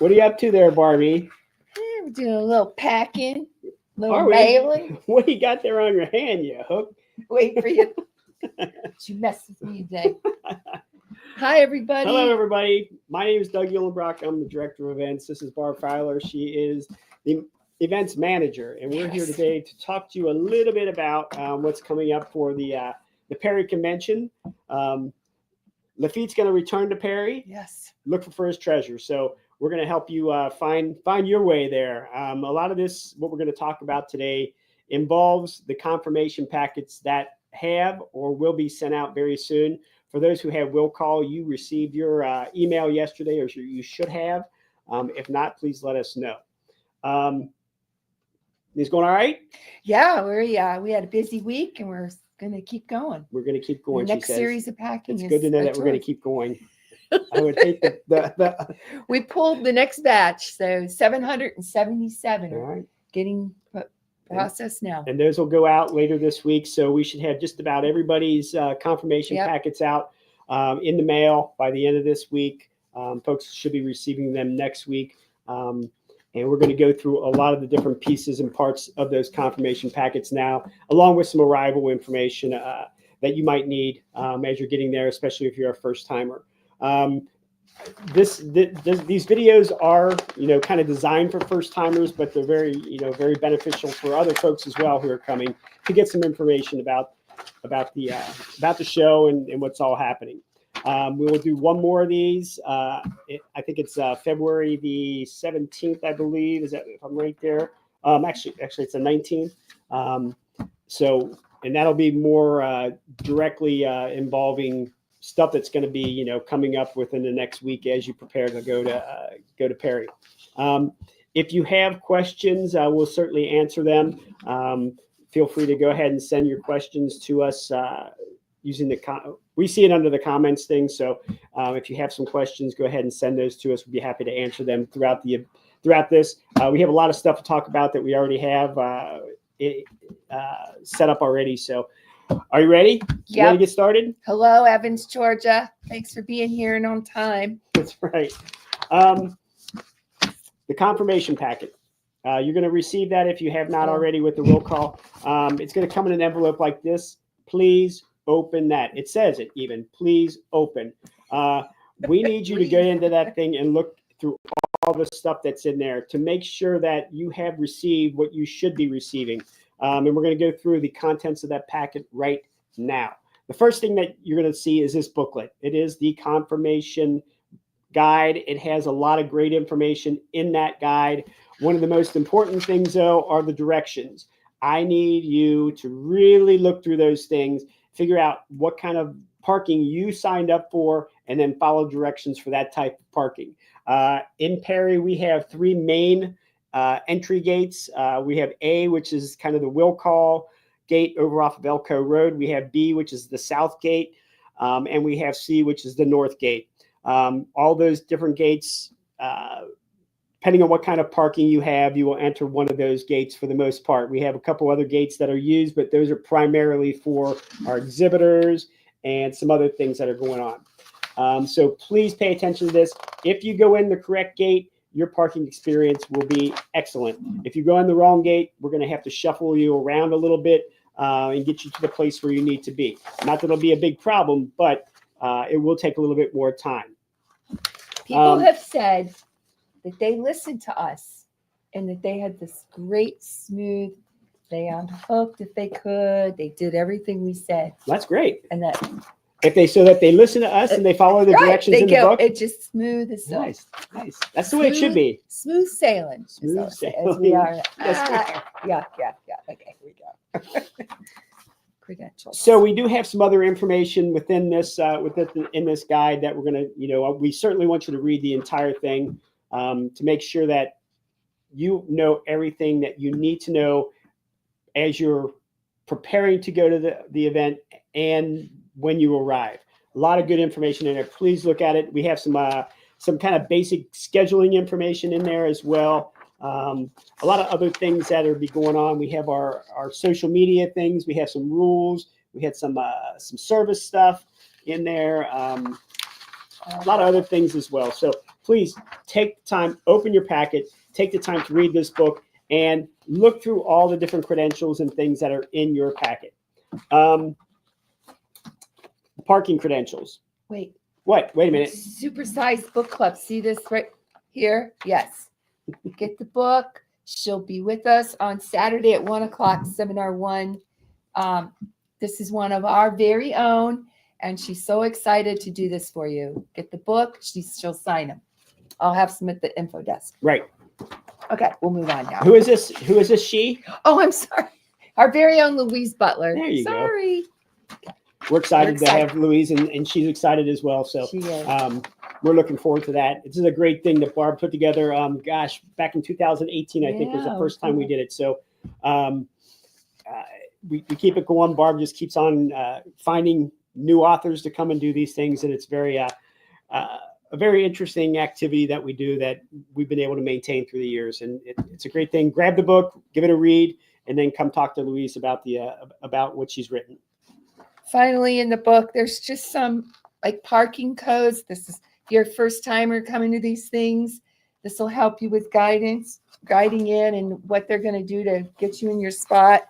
What are you up to there, Barbie? We're doing a little packing, a little Are we? mailing. What do you got there on your hand, you hook? Wait for you. You mess with me today. Hi, everybody. Hello, everybody. My name is Doug Uhlenbrock. I'm the Director of Events. This is Barb Feiler. She is the Events Manager, and we're here today to talk to you a little bit about what's coming up for the Perry Convention. Lafitte's going to return to Perry. Yes. Look for his treasure. So we're going to help you find your way there. A lot of this, what we're going to talk about today, involves the confirmation packets that have or will be sent out very soon. For those who have will call, you received your email yesterday, or you should have. If not, please let us know. Is going all right? Yeah, we had a busy week, and we're going to keep going. We're going to keep going. The next series of packing. It's good to know that we're going to keep going. I would hate that. We pulled the next batch, so 777 All right. Getting processed now. And those will go out later this week. So we should have just about everybody's confirmation packets out in the mail by the end of this week. Folks should be receiving them next week. And we're going to go through a lot of the different pieces and parts of those confirmation packets now, along with some arrival information that you might need as you're getting there, especially if you're a first timer. These videos are, kind of designed for first timers, but they're very, very beneficial for other folks as well who are coming to get some information about the show and what's all happening. We will do one more of these. I think it's February the 17th, I believe. Is that, if I'm right there? Actually, it's the 19th. And that'll be more directly involving stuff that's going to be, coming up within the next week as you prepare to go to Perry. If you have questions, we'll certainly answer them. Feel free to go ahead and send your questions to us using we see it under the comments thing. So if you have some questions, go ahead and send those to us. We'd be happy to answer them throughout this. We have a lot of stuff to talk about that we already have set up already. So are you ready? Yeah. Ready to get started? Hello, Evans, Georgia. Thanks for being here and on time. That's right. The confirmation packet. You're going to receive that if you have not already with the roll call. It's going to come in an envelope like this. Please open that. It says it even. Please open. We need you to go into that thing and look through all the stuff that's in there to make sure that you have received what you should be receiving. And we're going to go through the contents of that packet right now. The first thing that you're going to see is this booklet. It is the confirmation guide. It has a lot of great information in that guide. One of the most important things, though, are the directions. I need you to really look through those things, figure out what kind of parking you signed up for, and then follow directions for that type of parking. In Perry, we have three main entry gates. We have A, which is kind of the will call gate over off of Elko Road. We have B, which is the south gate. And we have C, which is the north gate. All those different gates, depending on what kind of parking you have, you will enter one of those gates for the most part. We have a couple other gates that are used, but those are primarily for our exhibitors and some other things that are going on. So please pay attention to this. If you go in the correct gate, your parking experience will be excellent. If you go in the wrong gate, we're going to have to shuffle you around a little bit and get you to the place where you need to be. Not that it'll be a big problem, but it will take a little bit more time. People have said that they listened to us and that they had this great, smooth, they unhooked if they could. They did everything we said. That's great. And that if they listen to us and they follow the directions in the book. It's just smooth as silk. Nice. That's the way it should be. Smooth sailing. Smooth sailing. As we are. Yes, Yeah. Okay, here we go. Credentials. So we do have some other information within this in this guide that we're going to, we certainly want you to read the entire thing to make sure that you know everything that you need to know as you're preparing to go to the event and when you arrive. A lot of good information in there. Please look at it. We have some kind of basic scheduling information in there as well. A lot of other things that are going on. We have our social media things. We have some rules. We had some service stuff in there. A lot of other things as well. So please take the time, open your packet, take the time to read this book, and look through all the different credentials and things that are in your packet. Parking credentials. Wait. What? Wait a minute. Supersized book club. See this right here? Yes. Get the book. She'll be with us on Saturday at 1 o'clock, seminar 1. This is one of our very own, and she's so excited to do this for you. Get the book. She'll sign them. I'll have some at the info desk. Right. Okay, we'll move on now. Who is this? Who is this? She? Oh, I'm sorry. Our very own Louise Butler. There you go. Sorry. We're excited to have Louise, and she's excited as well. So She is. we're looking forward to that. This is a great thing that Barb put together. Gosh, back in 2018, I think was the first time we did it. So we keep it going. Barb just keeps on finding new authors to come and do these things, and it's a very interesting activity that we do that we've been able to maintain through the years. And it's a great thing. Grab the book, give it a read, and then come talk to Louise about about what she's written. Finally, in the book, there's just some like parking codes. This is if you're a first timer coming to these things. This will help you with guiding in and what they're going to do to get you in your spot.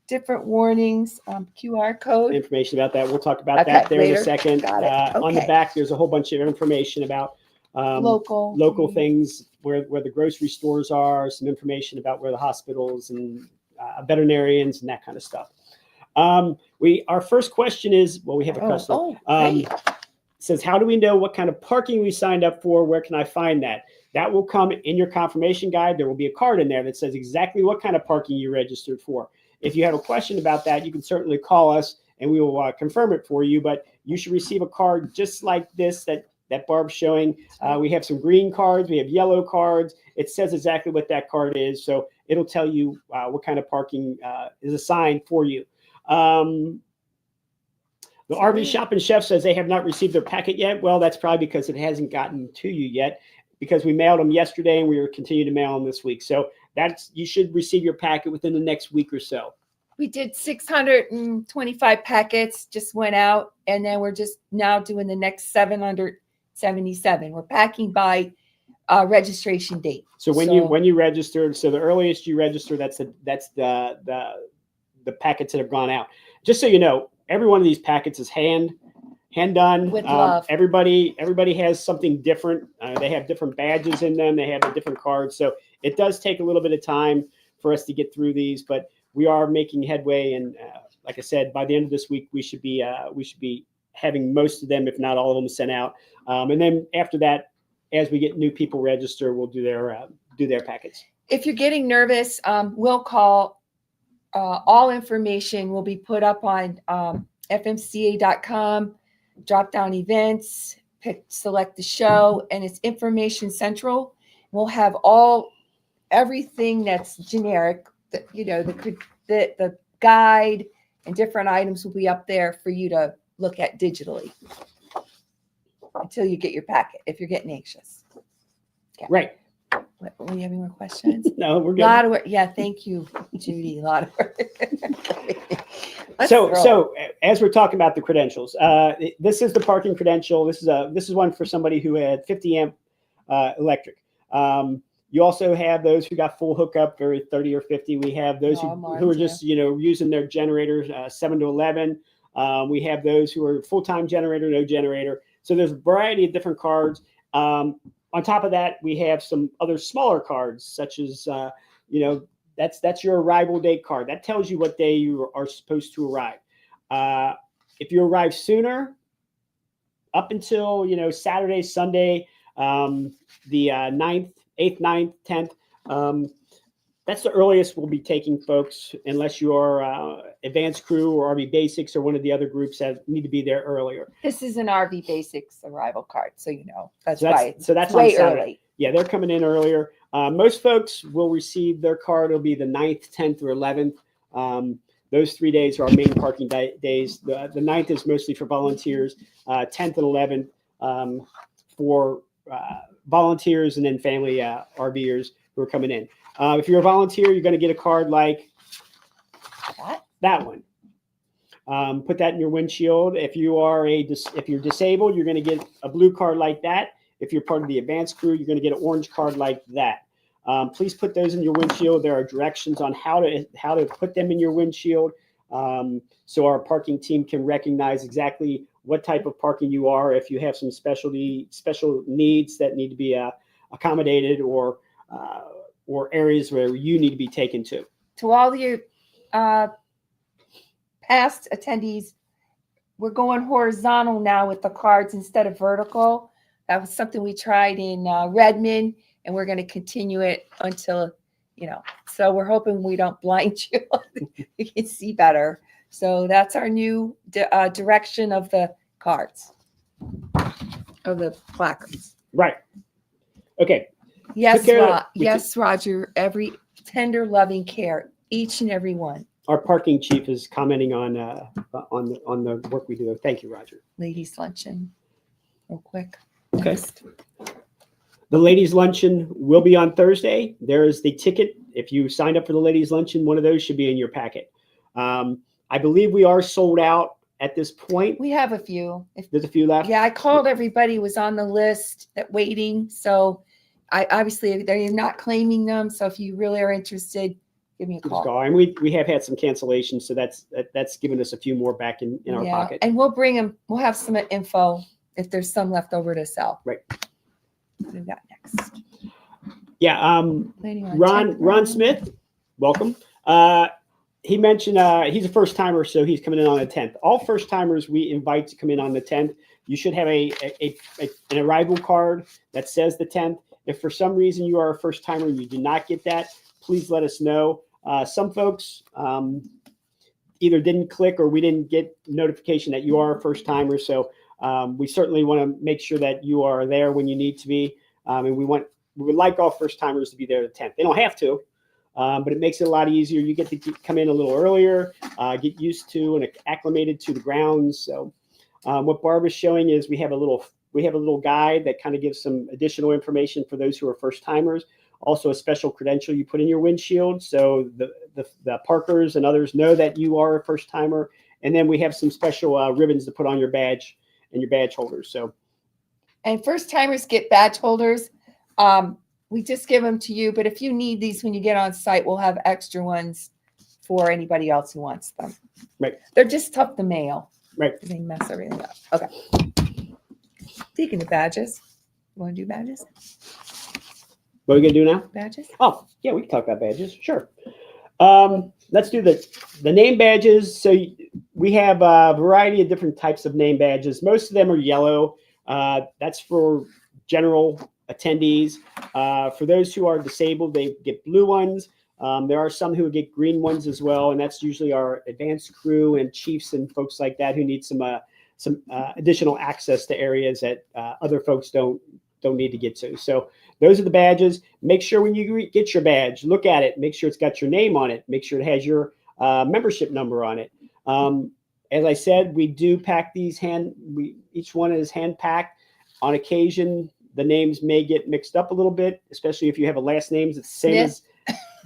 Different warnings, QR code. Information about that. We'll talk about that there later. in a second. Got it. On the Okay. back, there's a whole bunch of information about local things, where the grocery stores are, some information about where the hospitals and veterinarians and that kind of stuff. Our first question is, well, we have a question. Great. Says, how do we know what kind of parking we signed up for? Where can I find that? That will come in your confirmation guide. There will be a card in there that says exactly what kind of parking you registered for. If you have a question about that, you can certainly call us and we will confirm it for you. But you should receive a card just like this that Barb's showing. We have some green cards. We have yellow cards. It says exactly what that card is. So it'll tell you what kind of parking is assigned for you. The RV Shop and Chef says they have not received their packet yet. Well, that's probably because it hasn't gotten to you yet, because we mailed them yesterday and we will continue to mail them this week. So you should receive your packet within the next week or so. We did 625 packets, just went out, and then we're just now doing the next 777. We're packing by registration date. So when you registered, so the earliest you register, that's the packets that have gone out. Just so you know, every one of these packets is hand done with love. Everybody has something different. They have different badges in them. They have a different cards. So it does take a little bit of time for us to get through these, but we are making headway. And like I said, by the end of this week, we should be having most of them, if not all of them, sent out. And then after that, as we get new people register, we'll do their packets. If you're getting nervous, we'll call. All information will be put up on FMCA.com. Drop down events, select the show, and it's Information Central. We'll have everything that's generic. The guide and different items will be up there for you to look at digitally until you get your packet. If you're getting anxious, right. What, were you having more questions? No, we're good. A lot of work. Yeah, thank you, Judy. A lot of work. So as we're talking about the credentials, this is the parking credential. This is one for somebody who had 50 amp electric. You also have those who got full hookup, or 30 or 50. We have those who are just using their generators 7 to 11. We have those who are full-time generator, no generator. So there's a variety of different cards. On top of that, we have some other smaller cards, such as, that's your arrival date card. That tells you what day you are supposed to arrive. If you arrive sooner, up until, Saturday, Sunday, the 9th, 8th, 9th, 10th, that's the earliest we'll be taking folks, unless you are Advanced Crew or RV Basics or one of the other groups that need to be there earlier. This is an RV Basics arrival card, so that's right. So that's way on early. Yeah, they're coming in earlier. Most folks will receive their card. It'll be the 9th, 10th, or 11th. Those 3 days are our main parking days. The 9th is mostly for volunteers. 10th and 11th for volunteers, and then family RVers who are coming in. If you're a volunteer, you're going to get a card like that one. Put that in your windshield. If you're disabled, you're going to get a blue card like that. If you're part of the advanced crew, you're going to get an orange card like that. Please put those in your windshield. There are directions on how to put them in your windshield, so our parking team can recognize exactly what type of parking you are. If you have some special needs that need to be accommodated, or areas where you need to be taken to. To all your past attendees, we're going horizontal now with the cards instead of vertical. That was something we tried in Redmond, and we're going to continue it until, so we're hoping we don't blind you. You can see better. So that's our new direction of the cards, of the placards. Right. Okay. Yes, yes, Roger. Every tender, loving care, each and every one. Our parking chief is commenting on the work we do. Thank you, Roger. Ladies luncheon, real quick. Okay. Next. The ladies luncheon will be on Thursday. There is the ticket. If you signed up for the ladies luncheon, one of those should be in your packet. I believe we are sold out at this point. We have a few. There's a few left. Yeah, I called everybody who was on the list that waiting. So I obviously they're not claiming them. So if you really are interested, give me a call. And we have had some cancellations, so that's given us a few more back in our pocket. And we'll bring them. We'll have some info if there's some left over to sell. Right. What do we got next? Yeah. Ron Smith, welcome. He mentioned he's a first timer, so he's coming in on the 10th. All first timers we invite to come in on the 10th. You should have an arrival card that says the 10th. If for some reason you are a first timer and you do not get that, please let us know. Some folks either didn't click or we didn't get notification that you are a first timer. So we certainly want to make sure that you are there when you need to be. And we would like all first timers to be there the 10th. They don't have to, but it makes it a lot easier. You get to come in a little earlier, get used to and acclimated to the grounds. So what Barb is showing is we have a little guide that kind of gives some additional information for those who are first timers. Also a special credential you put in your windshield, so the parkers and others know that you are a first timer. And then we have some special ribbons to put on your badge and your badge holders. So, and first timers get badge holders. We just give them to you, but if you need these when you get on site, we'll have extra ones for anybody else who wants them. Right. They're just tough to mail. Right. They mess everything up. Okay. Speaking of badges, you want to do badges? What are we gonna do now? Badges? Oh, yeah, we can talk about badges. Sure. Let's do the name badges. So we have a variety of different types of name badges. Most of them are yellow. That's for general attendees. For those who are disabled, they get blue ones. There are some who get green ones as well, and that's usually our advanced crew and chiefs and folks like that who need some additional access to areas that other folks don't need to get to. So those are the badges. Make sure when you get your badge, look at it, make sure it's got your name on it, make sure it has your membership number on it. As I said, we do pack these each one is hand packed. On occasion, the names may get mixed up a little bit, especially if you have a last name that's the same as,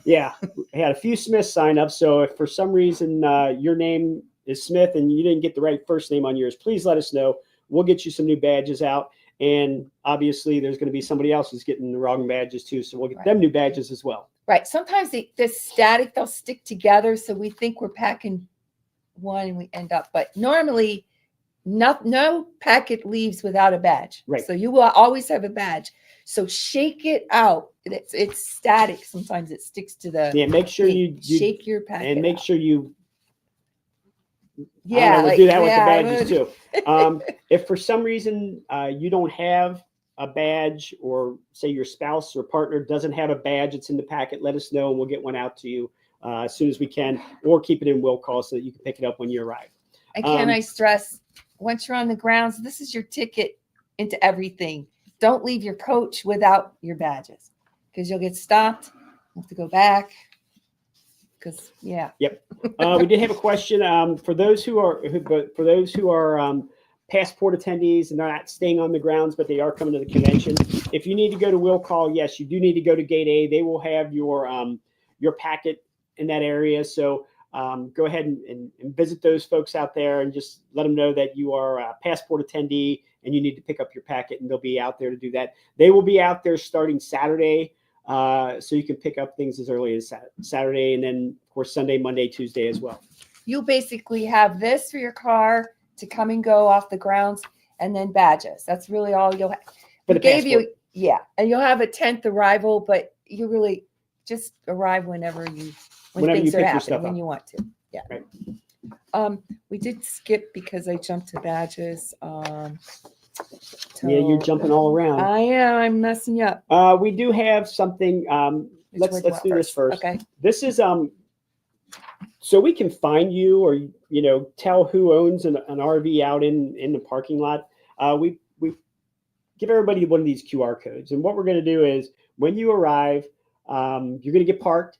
yeah, we had a few Smiths sign up. So if for some reason your name is Smith and you didn't get the right first name on yours, please let us know. We'll get you some new badges out. And obviously there's going to be somebody else who's getting the wrong badges too. So we'll get them new badges as well. Right. Sometimes they're static, they'll stick together. So we think we're packing one and we end up, but normally no packet leaves without a badge. Right. So you will always have a badge. So shake it out. It's static. Sometimes it sticks to the. Yeah. Make sure you shake your packet and make sure you. Yeah, we'll do that with the badges too. If for some reason you don't have a badge, or say your spouse or partner doesn't have a badge, it's in the packet, let us know and we'll get one out to you as soon as we can, or keep it in will call so that you can pick it up when you arrive. And can I stress, once you're on the grounds, this is your ticket into everything. Don't leave your coach without your badges, because you'll get stopped. You have to go back. Because Yep. We did have a question for those who are passport attendees and they're not staying on the grounds, but they are coming to the convention. If you need to go to will call, yes, you do need to go to gate A. They will have your packet in that area. So go ahead and visit those folks out there and just let them know that you are a passport attendee and you need to pick up your packet, and they'll be out there to do that. They will be out there starting Saturday, so you can pick up things as early as Saturday, and then of course Sunday, Monday, Tuesday as well. You basically have this for your car to come and go off the grounds, and then badges. That's really all you'll have. For We the gave you, passport. yeah, and you'll have a 10th arrival, but you really just arrive whenever Whenever things you are pick your happening, stuff when up. you want to. Yeah. Right. We did skip because I jumped to badges. Yeah, you're till- jumping all around. I am. I'm messing you up. We do have something. Which Let's way do you do want this first. Okay. This is so we can find you, or tell who owns an RV out in the parking lot. We give everybody one of these QR codes, and what we're going to do is when you arrive, you're going to get parked,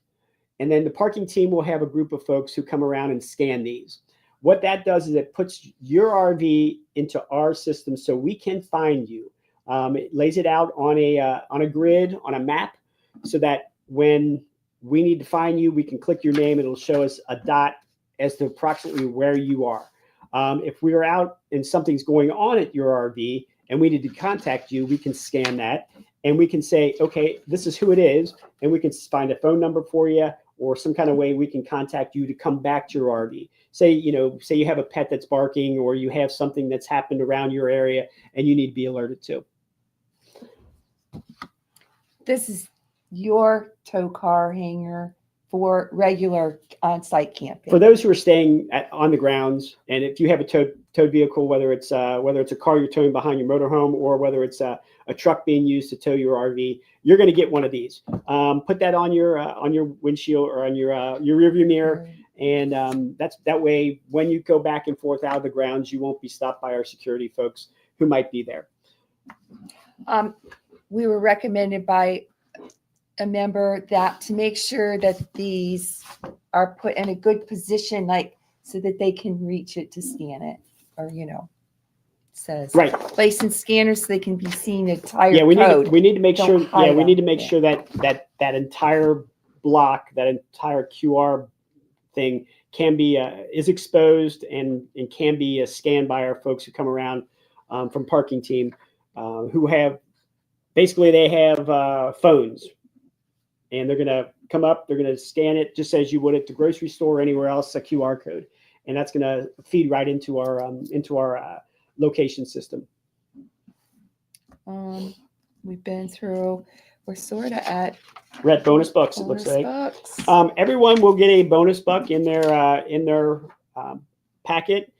and then the parking team will have a group of folks who come around and scan these. What that does is it puts your RV into our system so we can find you. It lays it out on a grid, on a map, so that when we need to find you, we can click your name. It'll show us a dot as to approximately where you are. If we are out and something's going on at your RV and we need to contact you, we can scan that and we can say, okay, this is who it is. And we can find a phone number for you or some kind of way we can contact you to come back to your RV. Say you have a pet that's barking or you have something that's happened around your area and you need to be alerted to. This is your tow car hanger for regular on-site camping. For those who are staying on the grounds, and if you have a towed vehicle, whether it's a car you're towing behind your motorhome or whether it's a truck being used to tow your RV, you're going to get one of these. Put that on your windshield or on your rearview mirror, and that way when you go back and forth out of the grounds, you won't be stopped by our security folks who might be there. We were recommended by a member that to make sure that these are put in a good position, like so that they can reach it to scan it, or says Right. place in scanners so they can be seen the entire code. We need to make sure. Don't hide We need to them. make sure that entire block, that entire QR thing can be is exposed and can be scanned by our folks who come around from parking team who have basically they have phones. And they're going to come up, they're going to scan it just as you would at the grocery store or anywhere else, a QR code. And that's going to feed right into our location system. We've been through, we're sort of at We're at bonus bucks, it looks like. Everyone will get a bonus buck in their packet.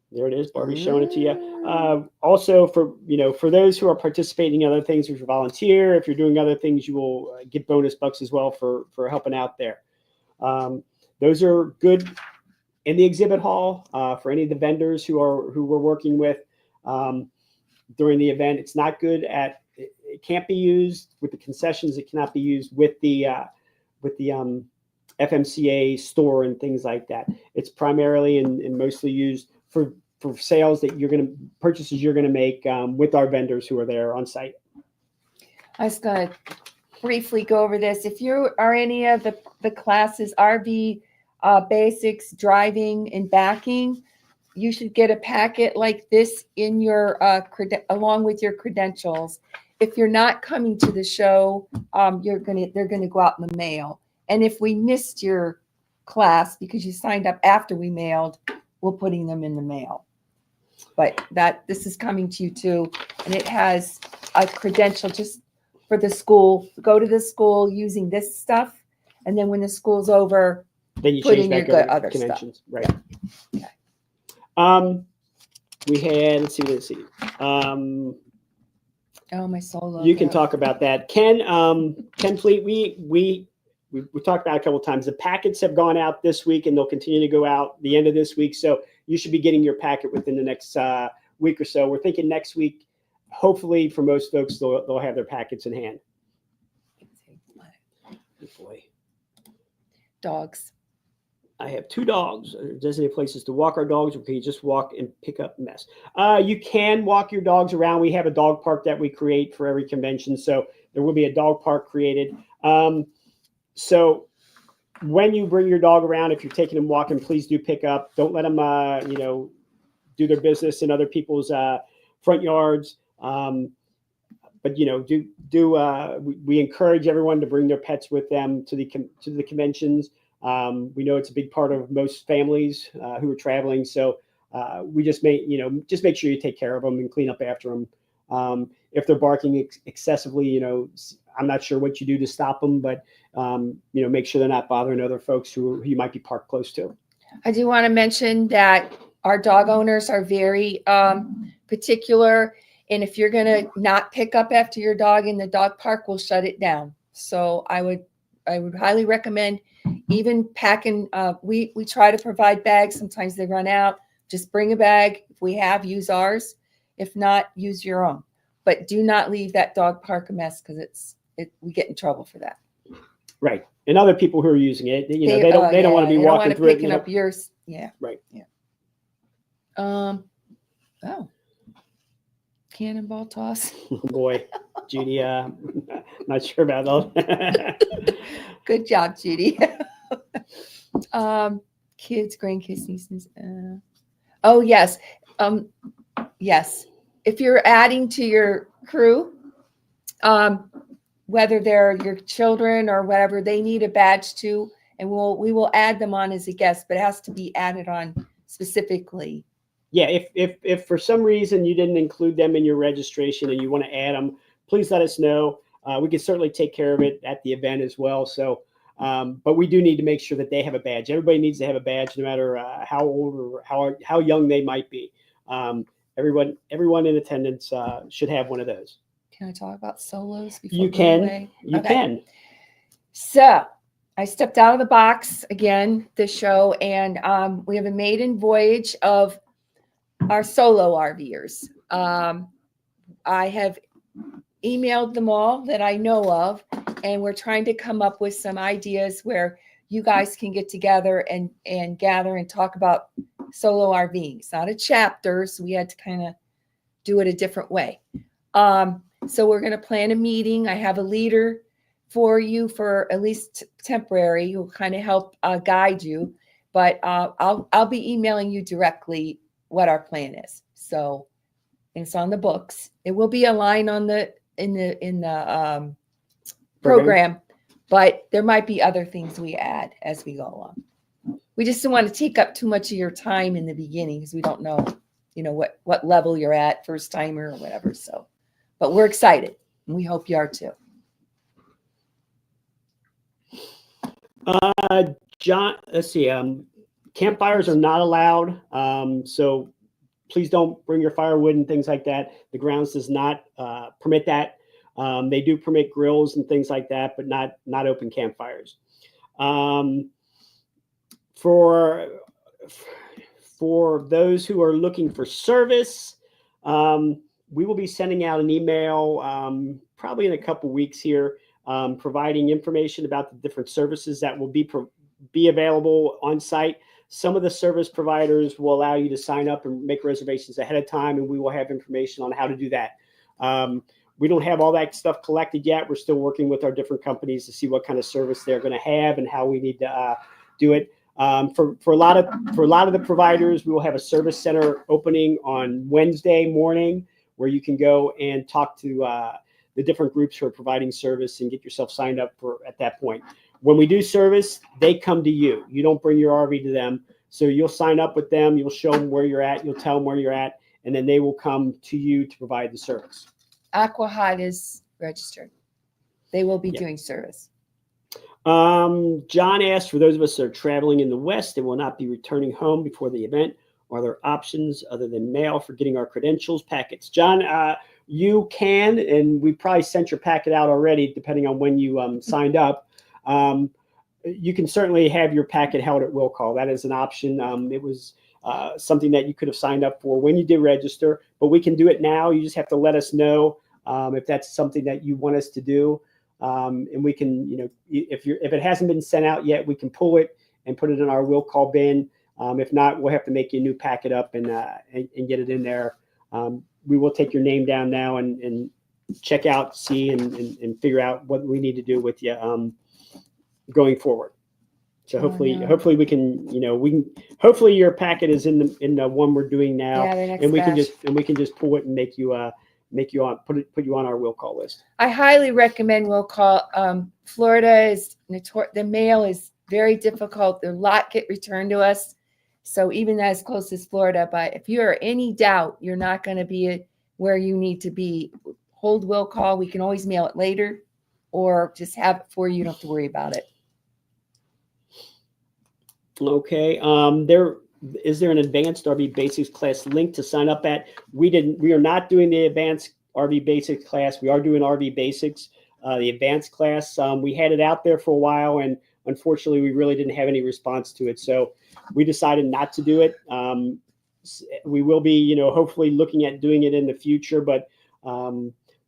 There it is, Barbie's showing it to you. Also, for those who are participating in other things, if you're a volunteer, if you're doing other things, you will get bonus bucks as well for helping out there. Those are good in the exhibit hall for any of the vendors who we're working with during the event. It's not good it can't be used with the concessions. It cannot be used with the FMCA store and things like that. It's primarily and mostly used for sales purchases you're going to make with our vendors who are there on site. I was going to briefly go over this. If you are any of the classes, RV basics, driving and backing, you should get a packet like this in your along with your credentials. If you're not coming to the show, they're going to go out in the mail. And if we missed your class because you signed up after we mailed, we're putting them in the mail. But this is coming to you too, and it has a credential just for the school. Go to the school using this stuff, and then when the school's over, then you put change in back your over other conventions. stuff. Right. Yeah. We had let's see. My solo. You can talk about that, Ken. Ken Fleet. We talked about it a couple of times. The packets have gone out this week, and they'll continue to go out the end of this week. So you should be getting your packet within the next week or so. We're thinking next week. Hopefully, for most folks, they'll have their packets in hand. Good boy. Dogs. I have 2 dogs. Designated places to walk our dogs, or can you just walk and pick up mess? You can walk your dogs around. We have a dog park that we create for every convention, so there will be a dog park created. So when you bring your dog around, if you're taking them walking, please do pick up. Don't let them, do their business in other people's front yards. But we encourage everyone to bring their pets with them to the conventions. We know it's a big part of most families who are traveling, so we just make sure you take care of them and clean up after them. If they're barking excessively, I'm not sure what you do to stop them, but make sure they're not bothering other folks who you might be parked close to. I do want to mention that our dog owners are very particular. And if you're going to not pick up after your dog in the dog park, we'll shut it down. So I would highly recommend even packing. We try to provide bags. Sometimes they run out. Just bring a bag. If we have, use ours. If not, use your own. But do not leave that dog park a mess, because we get in trouble for that. Right. And other people who are using it, they don't want to be walking through picking up yours. Yeah. Right. Yeah. Cannonball toss. Boy, Judy, not sure about that. Good job, Judy. Kids, grandkids, nieces. Oh, yes. Yes. If you're adding to your crew, whether they're your children or whatever, they need a badge too. And we will add them on as a guest, but it has to be added on specifically. Yeah, if for some reason you didn't include them in your registration and you want to add them, please let us know. We can certainly take care of it at the event as well. So, but we do need to make sure that they have a badge. Everybody needs to have a badge, no matter how old or how young they might be. Everyone in attendance should have one of those. Can I talk about solos before you can? You can. So I stepped out of the box again this show, and we have a maiden voyage of our solo RVers. I have emailed them all that I know of, and we're trying to come up with some ideas where you guys can get together and gather and talk about solo RVing. It's not a chapter, so we had to kind of do it a different way. So we're going to plan a meeting. I have a leader for you, for at least temporary, who will kind of help guide you. But I'll be emailing you directly what our plan is. So it's on the books. It will be a line on in the program, but there might be other things we add as we go along. We just don't want to take up too much of your time in the beginning, because we don't know, what level you're at, first timer or whatever. So, but we're excited, and we hope you are too. John, let's see. Campfires are not allowed, so please don't bring your firewood and things like that. The grounds does not permit that. They do permit grills and things like that, but not open campfires. For those who are looking for service, we will be sending out an email probably in a couple weeks here, providing information about the different services that will be available on site. Some of the service providers will allow you to sign up and make reservations ahead of time, and we will have information on how to do that. We don't have all that stuff collected yet. We're still working with our different companies to see what kind of service they're going to have and how we need to do it. For a lot of the providers, we will have a service center opening on Wednesday morning, where you can go and talk to the different groups who are providing service and get yourself signed up at that point. When we do service, they come to you. You don't bring your RV to them. So you'll sign up with them. You'll show them where you're at. You'll tell them where you're at. And then they will come to you to provide the service. Aquahot is registered. They will be doing service. John asked, for those of us that are traveling in the West and will not be returning home before the event, are there options other than mail for getting our credentials packets? John, you can, and we probably sent your packet out already, depending on when you signed up. You can certainly have your packet held at will call. That is an option. It was something that you could have signed up for when you did register, but we can do it now. You just have to let us know if that's something that you want us to do. And we can, if it hasn't been sent out yet, we can pull it and put it in our will call bin. If not, we'll have to make you a new packet up and get it in there. We will take your name down now and check out, see, and figure out what we need to do with you going forward. So Oh, hopefully, no. hopefully we can, hopefully your packet is in the one we're doing now, Yeah, the next and we can batch. just pull it and make you put you on our will call list. I highly recommend will call. Florida is the mail is very difficult. A lot get returned to us. So even as close as Florida, but if you're any doubt you're not going to be where you need to be, hold will call. We can always mail it later or just have it for you. You don't have to worry about it. Okay. Is there an advanced RV basics class link to sign up at? We are not doing the advanced RV basics class. We are doing RV basics, the advanced class. We had it out there for a while, and unfortunately we really didn't have any response to it. So we decided not to do it. We will be, hopefully looking at doing it in the future, but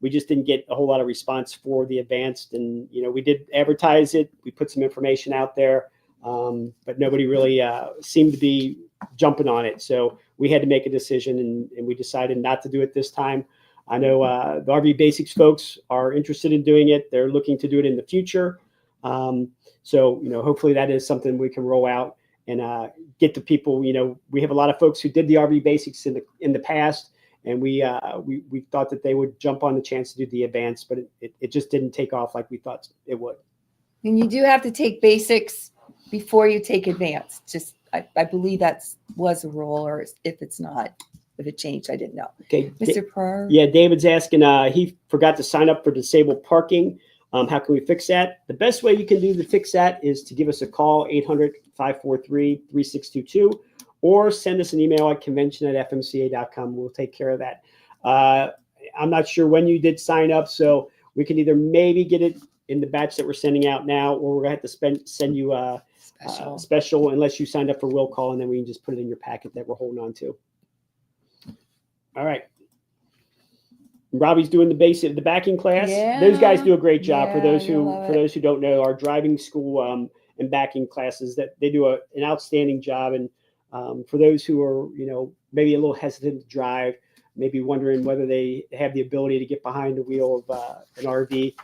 we just didn't get a whole lot of response for the advanced. And, we did advertise it. We put some information out there. But nobody really seemed to be jumping on it. So we had to make a decision, and we decided not to do it this time. I know the RV Basics folks are interested in doing it. They're looking to do it in the future. So hopefully that is something we can roll out and get the people. We have a lot of folks who did the RV Basics in the past, and we thought that they would jump on the chance to do the advanced, but it just didn't take off like we thought it would. And you do have to take basics before you take advanced. Just I believe was a rule, or if it's not, if it changed, I didn't know. Okay, Mr. Pryor? Yeah, David's asking. He forgot to sign up for disabled parking. How can we fix that? The best way you can do to fix that is to give us a call, 800-543-3622, or send us an email at convention@fmca.com. We'll take care of that. I'm not sure when you did sign up, so we can either maybe get it in the batch that we're sending out now, or we're gonna have to send you a special unless you signed up for will call, and then we can just put it in your packet that we're holding on to. All right. Robbie's doing the backing class. Yeah. Those guys do a great job. Yeah, For those who don't know, our driving school and backing classes, that they do an outstanding job. And for those who are maybe a little hesitant to drive, maybe wondering whether they have the ability to get behind the wheel of an RV.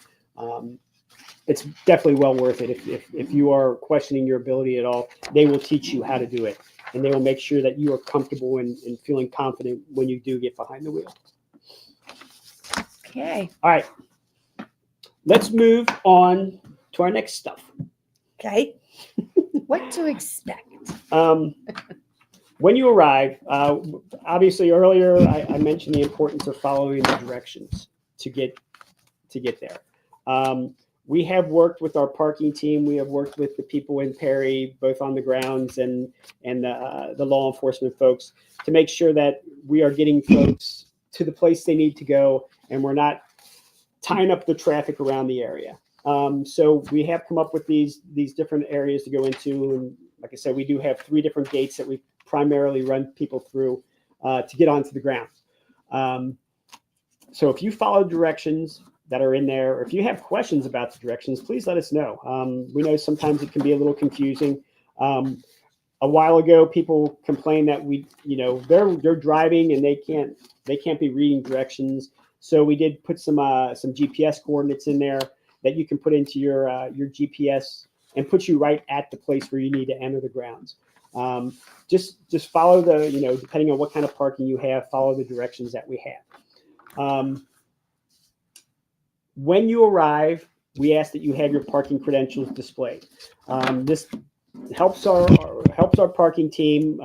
It's definitely well worth it. If you are questioning your ability at all, they will teach you how to do it, and they will make sure that you are comfortable and feeling confident when you do get behind the wheel. Okay. All right. Let's move on to our next stuff. Okay. What to expect? When you arrive, obviously earlier I mentioned the importance of following the directions to get there. We have worked with our parking team. We have worked with the people in Perry, both on the grounds and the law enforcement folks, to make sure that we are getting folks to the place they need to go, and we're not tying up the traffic around the area. So we have come up with these different areas to go into, and like I said, we do have 3 different gates that we primarily run people through to get onto the ground. So if you follow directions that are in there, or if you have questions about the directions, please let us know. We know sometimes it can be a little confusing. A while ago, people complained that they're driving and they can't be reading directions. So we did put some GPS coordinates in there that you can put into your GPS and put you right at the place where you need to enter the grounds. Just follow depending on what kind of parking you have, follow the directions that we have. When you arrive, we ask that you have your parking credentials displayed. This helps our parking team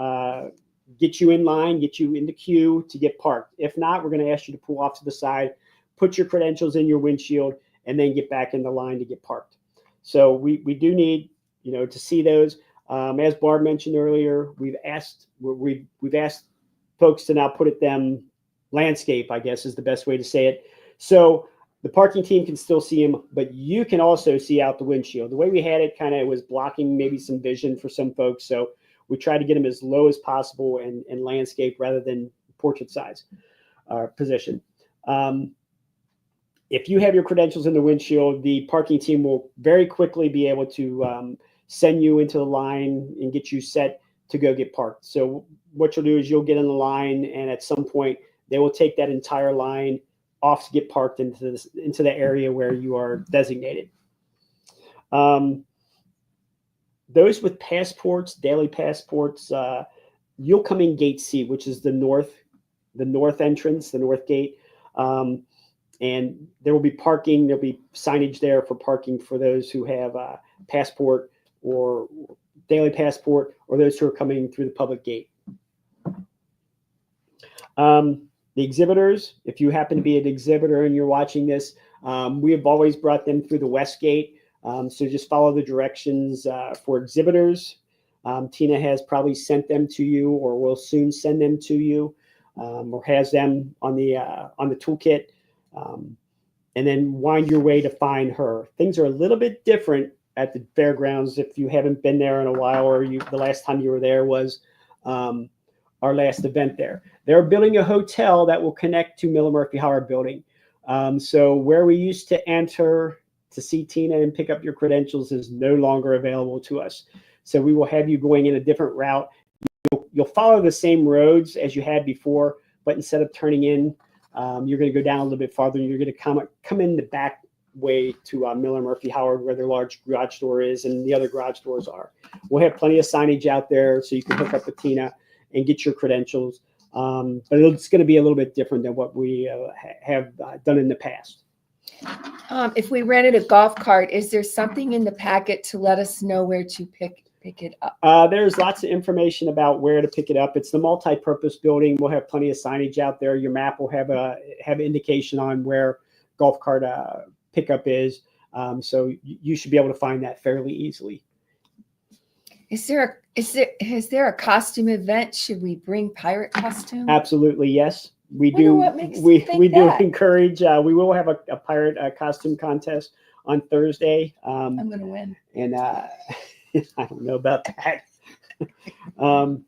get you in line, get you in the queue to get parked. If not, we're going to ask you to pull off to the side, put your credentials in your windshield, and then get back in the line to get parked. So we do need to see those. As Barb mentioned earlier, we've asked folks to now put them landscape, I guess is the best way to say it. So the parking team can still see them, but you can also see out the windshield. The way we had it kind of was blocking maybe some vision for some folks. So we try to get them as low as possible and landscape rather than portrait size position. If you have your credentials in the windshield, the parking team will very quickly be able to send you into the line and get you set to go get parked. So what you'll do is you'll get in the line, and at some point they will take that entire line off to get parked into the area where you are designated. those with passports, daily passports, you'll come in gate C, which is the north entrance, the north gate. And there will be parking. There'll be signage there for parking for those who have a passport or daily passport, or those who are coming through the public gate. The exhibitors, if you happen to be an exhibitor and you're watching this, we have always brought them through the west gate. So just follow the directions for exhibitors. Tina has probably sent them to you, or will soon send them to you, or has them on the toolkit. And then wind your way to find her. Things are a little bit different at the fairgrounds if you haven't been there in a while, or the last time you were there was our last event there. They're building a hotel that will connect to Miller Murphy Howard building. So where we used to enter to see Tina and pick up your credentials is no longer available to us. So we will have you going in a different route. You'll follow the same roads as you had before, but instead of turning in, you're going to go down a little bit farther, and you're going to come in the back way to Miller Murphy Howard, where their large garage door is and the other garage doors are. We'll have plenty of signage out there so you can hook up with Tina and get your credentials. But it's going to be a little bit different than what we have done in the past. If we rented a golf cart, is there something in the packet to let us know where to pick it up? There's lots of information about where to pick it up. It's the multi-purpose building. We'll have plenty of signage out there. Your map will have indication on where golf cart pickup is. So you should be able to find that fairly easily. Is there a costume event? Should we bring pirate costume? Absolutely, yes. We Wonder do. what makes We you think do that. encourage. We will have a pirate costume contest on Thursday. I'm going to win. And I don't know about that. But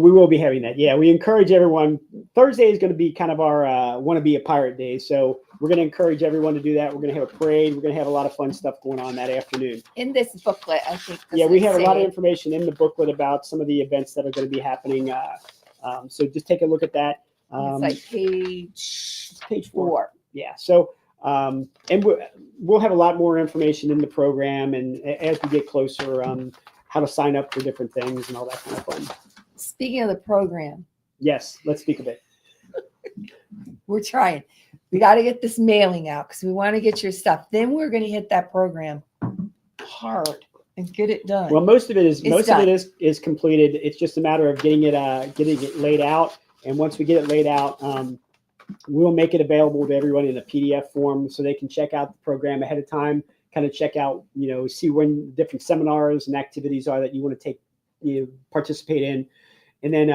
we will be having that. Yeah, we encourage everyone. Thursday is going to be kind of our want to be a pirate day. So we're going to encourage everyone to do that. We're going to have a parade. We're going to have a lot of fun stuff going on that afternoon. In this booklet, I think. Yeah, we have a lot of information in the booklet about some of the events that are going to be happening. So just take a look at that. It's like page 4. Yeah. So, and we'll have a lot more information in the program, and as we get closer, how to sign up for different things and all that kind of fun. Speaking of the program. Yes, let's speak of it. We're trying. We got to get this mailing out because we want to get your stuff. Then we're going to hit that program hard and get it done. Well, most of it is It's completed. It's just a matter of getting it laid out. And once we get it laid out, we'll make it available to everyone in a PDF form so they can check out the program ahead of time, kind of check out, see when different seminars and activities are that you want to take, participate in. And then,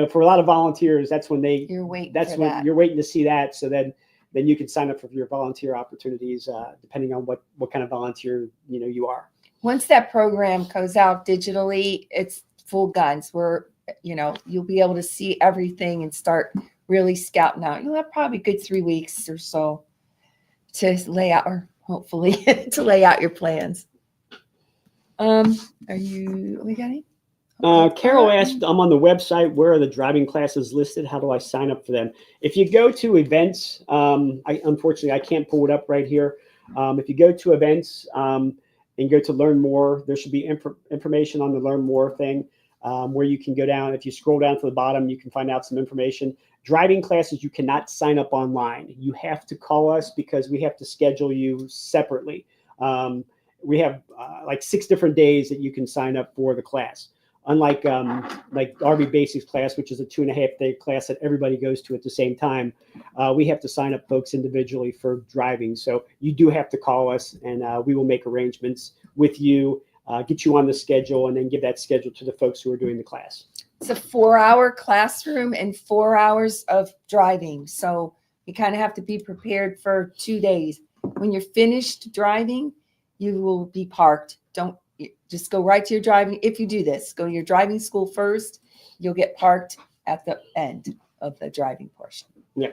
for a lot of volunteers, that's when you're waiting to see that. So then you can sign up for your volunteer opportunities, depending on what kind of volunteer, you are. Once that program goes out digitally, it's full guns. You'll be able to see everything and start really scouting out. You'll have probably a good 3 weeks or so to lay out, or hopefully to lay out your plans. We got any? Carol asked, I'm on the website. Where are the driving classes listed? How do I sign up for them? If you go to events, unfortunately, I can't pull it up right here. If you go to events and go to learn more, there should be information on the learn more thing where you can go down. If you scroll down to the bottom, you can find out some information. Driving classes, you cannot sign up online. You have to call us because we have to schedule you separately. We have like 6 different days that you can sign up for the class. Unlike like RV Basics class, which is a 2.5-day class that everybody goes to at the same time, we have to sign up folks individually for driving. So you do have to call us, and we will make arrangements with you, get you on the schedule, and then give that schedule to the folks who are doing the class. It's a 4-hour classroom and 4 hours of driving. So you kind of have to be prepared for 2 days. When you're finished driving, you will be parked. Don't just go right to your driving. If you do this, go to your driving school first. You'll get parked at the end of the driving portion. Yeah.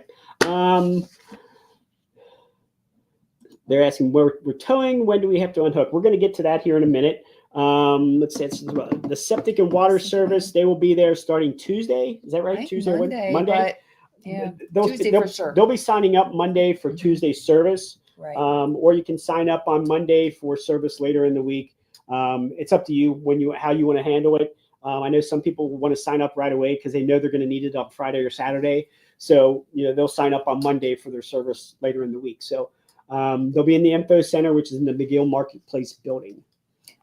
They're asking where we're towing. When do we have to unhook? We're going to get to that here in a minute. Let's say it's the septic and water service. They will be there starting Tuesday. Is that right? Tuesday, Monday. Yeah. Tuesday for sure. They'll be signing up Monday for Tuesday service. Right. Or you can sign up on Monday for service later in the week. It's up to you how you want to handle it. I know some people want to sign up right away because they know they're going to need it on Friday or Saturday. So, they'll sign up on Monday for their service later in the week. So they'll be in the Info Center, which is in the McGill Marketplace building.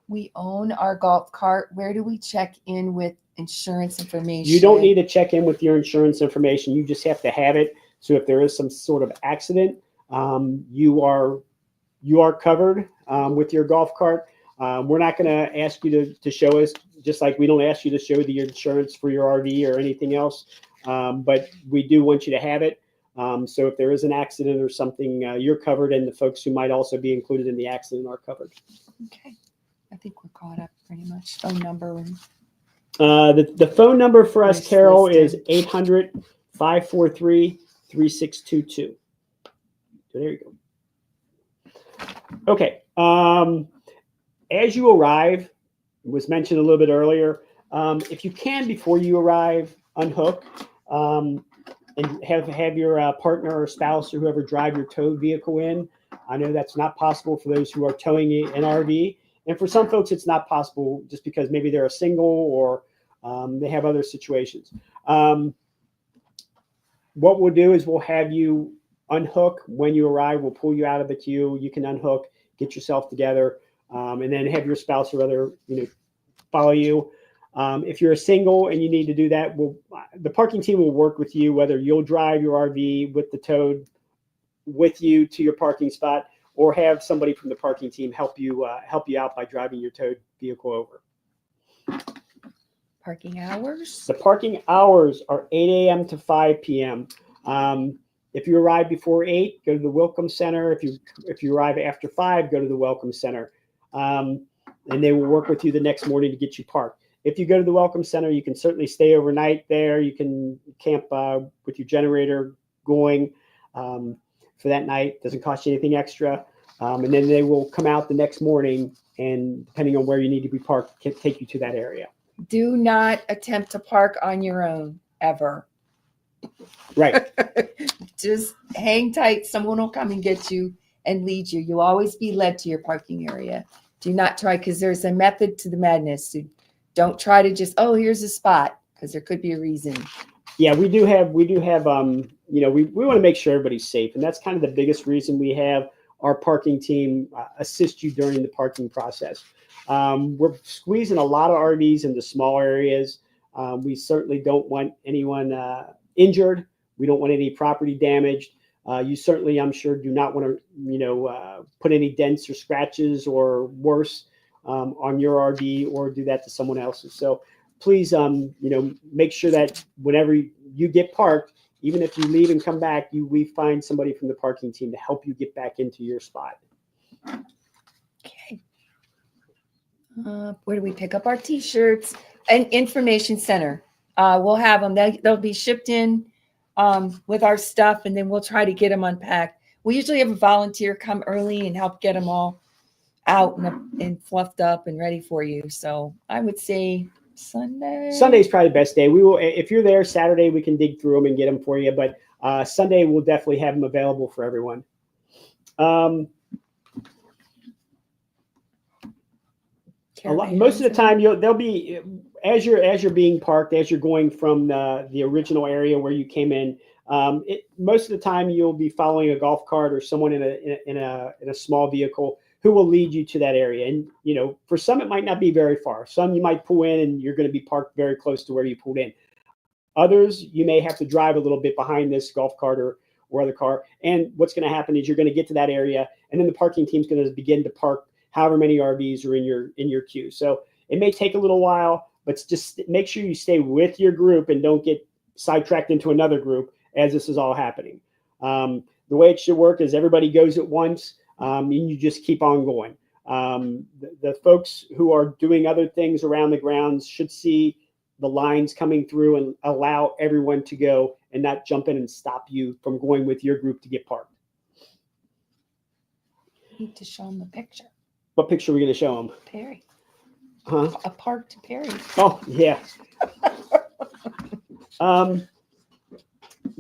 We own our golf cart. Where do we check in with insurance information? You don't need to check in with your insurance information. You just have to have it. So if there is some sort of accident, you are covered with your golf cart. We're not going to ask you to show us, just like we don't ask you to show the insurance for your RV or anything else. But we do want you to have it. So if there is an accident or something, you're covered, and the folks who might also be included in the accident are covered. Okay. I think we're caught up pretty much. Phone number. And the phone number for us, Nice Carol, listed. is 800-543-3622. So there you go. Okay. As you arrive, it was mentioned a little bit earlier, if you can, before you arrive, unhook and have your partner or spouse or whoever drive your towed vehicle in. I know that's not possible for those who are towing an RV. And for some folks, it's not possible just because maybe they're a single or they have other situations. What we'll do is we'll have you unhook when you arrive. We'll pull you out of the queue. You can unhook, get yourself together, and then have your spouse or other, follow you. If you're a single and you need to do that, the parking team will work with you, whether you'll drive your RV with the towed with you to your parking spot, or have somebody from the parking team help you out by driving your towed vehicle over. parking hours? The parking hours are 8 a.m. to 5 p.m. If you arrive before 8, go to the Welcome Center. If you arrive after 5, go to the Welcome Center. And they will work with you the next morning to get you parked. If you go to the Welcome Center, you can certainly stay overnight there. You can camp with your generator going for that night. Doesn't cost you anything extra. And then they will come out the next morning and, depending on where you need to be parked, can take you to that area. Do not attempt to park on your own, ever. Right. Just hang tight. Someone will come and get you and lead you. You'll always be led to your parking area. Do not try, because there's a method to the madness. So don't try to just, here's a spot, because there could be a reason. Yeah, we do have, we want to make sure everybody's safe. And that's kind of the biggest reason we have our parking team assist you during the parking process. We're squeezing a lot of RVs into small areas. We certainly don't want anyone injured. We don't want any property damaged. You certainly, I'm sure, do not want to, put any dents or scratches or worse on your RV or do that to someone else's. So please, make sure that whenever you get parked, even if you leave and come back, we find somebody from the parking team to help you get back into your spot. Okay. Where do we pick up our T-shirts? An information center. We'll have them. They'll be shipped in with our stuff, and then we'll try to get them unpacked. We usually have a volunteer come early and help get them all out and fluffed up and ready for you. So I would say Sunday. Sunday's probably the best day. We will, if you're there Saturday, we can dig through them and get them for you. But Sunday, we'll definitely have them available for everyone. Most of the time, they'll be as you're being parked, as you're going from the original area where you came in. Most of the time, you'll be following a golf cart or someone in a small vehicle who will lead you to that area. And for some, it might not be very far. Some you might pull in and you're going to be parked very close to where you pulled in. Others, you may have to drive a little bit behind this golf cart or other car. And what's going to happen is you're going to get to that area, and then the parking team's going to begin to park however many RVs are in your queue. So it may take a little while, but just make sure you stay with your group and don't get sidetracked into another group as this is all happening. The way it should work is everybody goes at once, and you just keep on going. The folks who are doing other things around the grounds should see the lines coming through and allow everyone to go and not jump in and stop you from going with your group to get parked. You need to show them the picture. What picture are we going to show them? Perry. Huh? A parked Perry. Oh, yeah.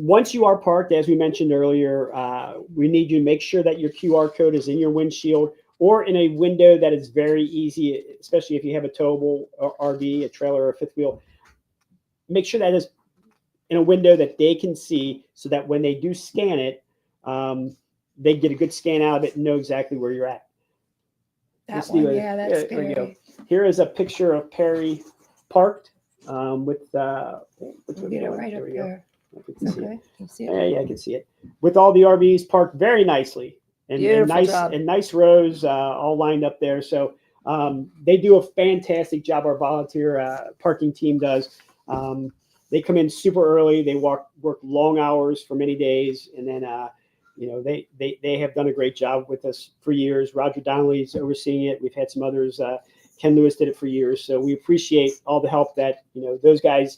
once you are parked, as we mentioned earlier, we need you to make sure that your QR code is in your windshield or in a window that is very easy, especially if you have a towable or RV, a trailer, or a fifth wheel. Make sure that is in a window that they can see so that when they do scan it, they get a good scan out of it and know exactly where you're at. That one, yeah, that's there you go. scary. Here is a picture of Perry parked with We'll get it right up there. Okay, you see it? Yeah, I can see it. With all the RVs parked very nicely and Beautiful job. nice rows all lined up there. So they do a fantastic job. Our volunteer parking team does. They come in super early. They work long hours for many days, and then they have done a great job with us for years. Roger Donnelly's overseeing it. We've had some others. Ken Lewis did it for years. So we appreciate all the help that those guys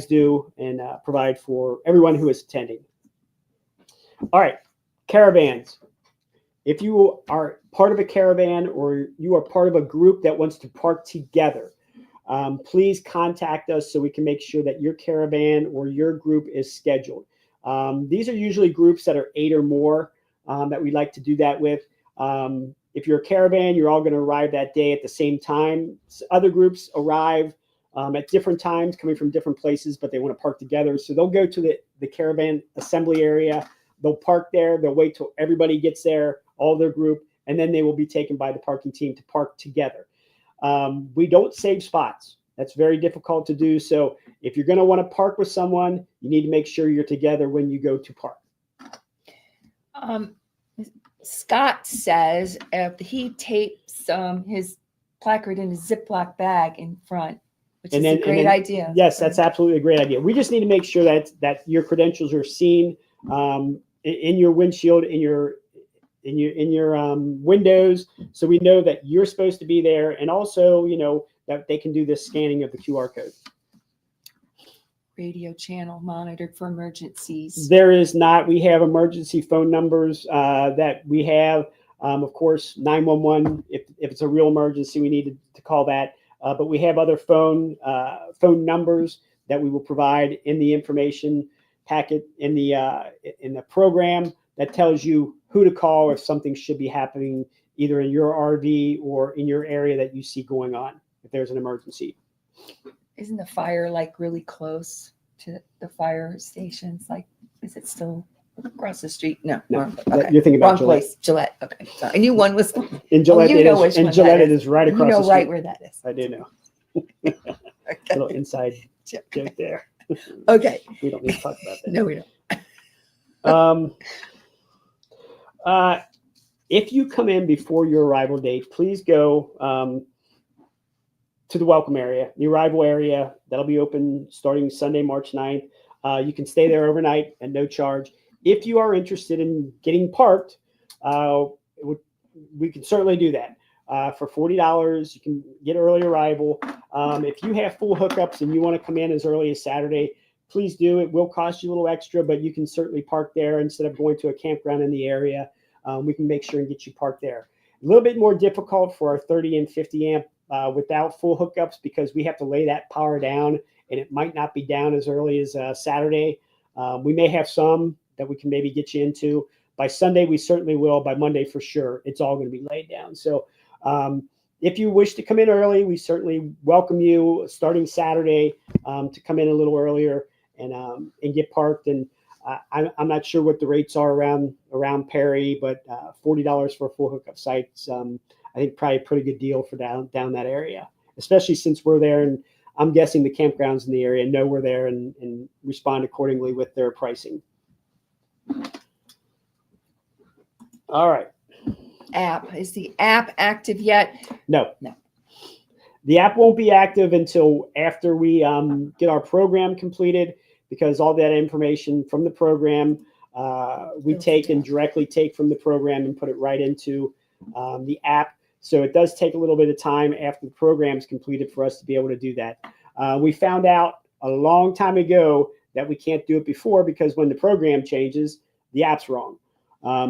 do and provide for everyone who is attending. All right, caravans. If you are part of a caravan or you are part of a group that wants to park together, please contact us so we can make sure that your caravan or your group is scheduled. These are usually groups that are 8 or more that we like to do that with. If you're a caravan, you're all going to arrive that day at the same time. Other groups arrive at different times, coming from different places, but they want to park together. So they'll go to the caravan assembly area. They'll park there. They'll wait till everybody gets there, all their group, and then they will be taken by the parking team to park together. We don't save spots. That's very difficult to do. So if you're going to want to park with someone, you need to make sure you're together when you go to park. Scott says he tapes his placard in a Ziploc bag in front, which is a great idea. Yes, that's absolutely a great idea. We just need to make sure that your credentials are seen in your windshield, in your windows, so we know that you're supposed to be there, and also that they can do this scanning of the QR code. Radio channel monitored for emergencies. There is not. We have emergency phone numbers that we have. Of course, 911. If it's a real emergency, we need to call that. But we have other phone numbers that we will provide in the information packet in the program that tells you who to call if something should be happening either in your RV or in your area that you see going on if there's an emergency. Isn't the fire really close to the fire stations? Is it still across the street? No. Okay. You're thinking about Gillette. Place. Gillette. Okay. Sorry. I knew one was in Gillette. Gillette it is right across the street. Right where that is. I do know. Little inside joke there. Okay. We don't need to talk about that. No, we don't. If you come in before your arrival date, please go to the welcome area, the arrival area. That'll be open starting Sunday, March 9th. You can stay there overnight at no charge. If you are interested in getting parked, we can certainly do that. For $40, you can get early arrival. If you have full hookups and you want to come in as early as Saturday, please do. It will cost you a little extra, but you can certainly park there instead of going to a campground in the area. We can make sure and get you parked there. A little bit more difficult for our 30 and 50 amp without full hookups because we have to lay that power down, and it might not be down as early as Saturday. We may have some that we can maybe get you into. By Sunday, we certainly will. By Monday, for sure, it's all going to be laid down. So if you wish to come in early, we certainly welcome you starting Saturday to come in a little earlier and get parked. And I'm not sure what the rates are around Perry, but $40 for a full hookup site's I think probably a pretty good deal for down that area, especially since we're there. And I'm guessing the campgrounds in the area know we're there and respond accordingly with their pricing. All right. App. Is the app active yet? No. The app won't be active until after we get our program completed, because all that information from the program we take and directly take from the program and put it right into the app. So it does take a little bit of time after the program is completed for us to be able to do that. We found out a long time ago that we can't do it before because when the program changes, the app's wrong.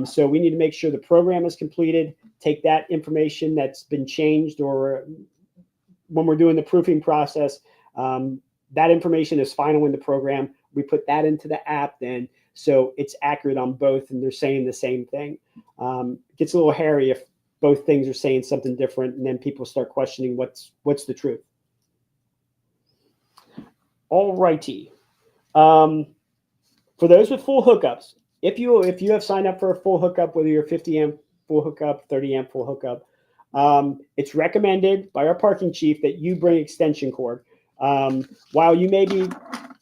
So we need to make sure the program is completed, take that information that's been changed, or when we're doing the proofing process, that information is final in the program. we put that into the app then, so it's accurate on both and they're saying the same thing. It gets a little hairy if both things are saying something different and then people start questioning what's the truth. All righty. For those with full hookups, if you have signed up for a full hookup, whether you're 50 amp full hookup, 30 amp full hookup, it's recommended by our parking chief that you bring extension cord. While you may be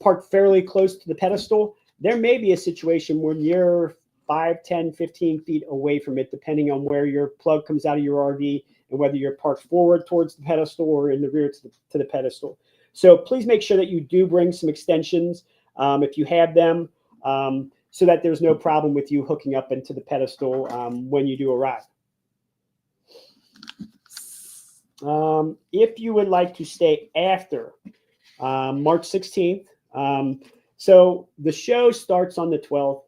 parked fairly close to the pedestal, there may be a situation where you're 5, 10, 15 feet away from it, depending on where your plug comes out of your RV and whether you're parked forward towards the pedestal or in the rear to the pedestal. So please make sure that you do bring some extensions if you have them, so that there's no problem with you hooking up into the pedestal when you do arrive. If you would like to stay after March 16th, so the show starts on the 12th.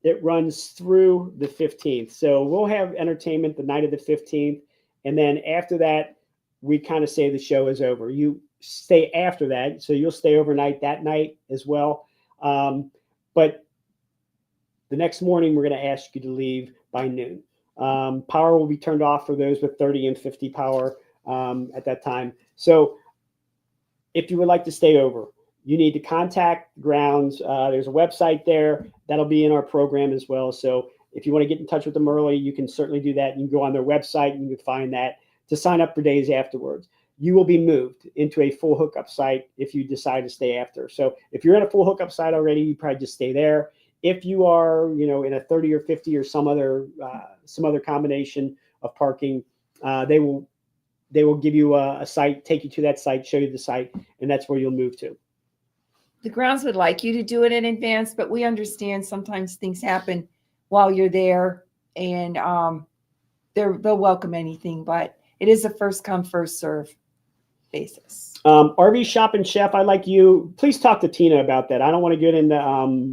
It runs through the 15th. So we'll have entertainment the night of the 15th. And then after that, we kind of say the show is over. You stay after that. So you'll stay overnight that night as well. But the next morning, we're going to ask you to leave by noon. Power will be turned off for those with 30 and 50 power at that time. So if you would like to stay over, you need to contact grounds. There's a website there that'll be in our program as well. So if you want to get in touch with them early, you can certainly do that. You can go on their website and you can find that to sign up for days afterwards. You will be moved into a full hookup site if you decide to stay after. So if you're in a full hookup site already, you probably just stay there. If you are, in a 30 or 50 or some other combination of parking, they will give you a site, take you to that site, show you the site, and that's where you'll move to. The grounds would like you to do it in advance, but we understand sometimes things happen while you're there, and they'll welcome anything, but it is a first come, first serve basis. RV Shop and Chef, I'd like you, please talk to Tina about that. I don't want to get into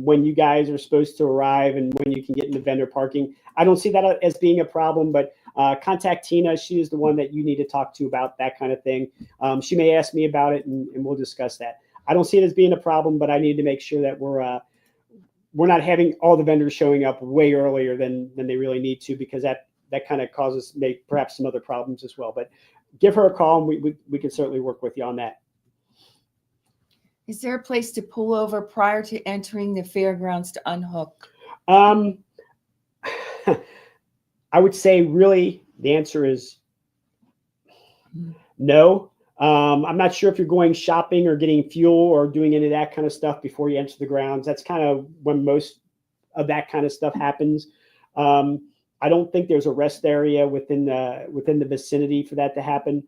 when you guys are supposed to arrive and when you can get into vendor parking. I don't see that as being a problem, but contact Tina. She is the one that you need to talk to about that kind of thing. She may ask me about it and we'll discuss that. I don't see it as being a problem, but I need to make sure that we're not having all the vendors showing up way earlier than they really need to, because that kind of causes perhaps some other problems as well. But give her a call and we can certainly work with you on that. Is there a place to pull over prior to entering the fairgrounds to unhook? I would say really the answer is no. I'm not sure if you're going shopping or getting fuel or doing any of that kind of stuff before you enter the grounds. That's kind of when most of that kind of stuff happens. I don't think there's a rest area within the vicinity for that to happen.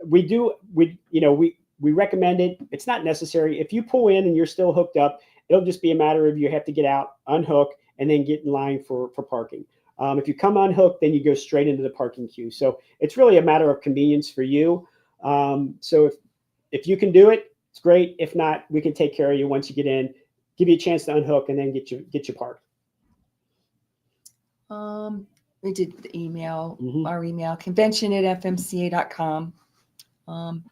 We recommend it. It's not necessary. If you pull in and you're still hooked up, it'll just be a matter of you have to get out, unhook, and then get in line for parking. If you come unhooked, then you go straight into the parking queue. So it's really a matter of convenience for you. So if you can do it, it's great. If not, we can take care of you once you get in, give you a chance to unhook, and then get you parked. We did the email, Mm-hmm. our email, convention@fmca.com. And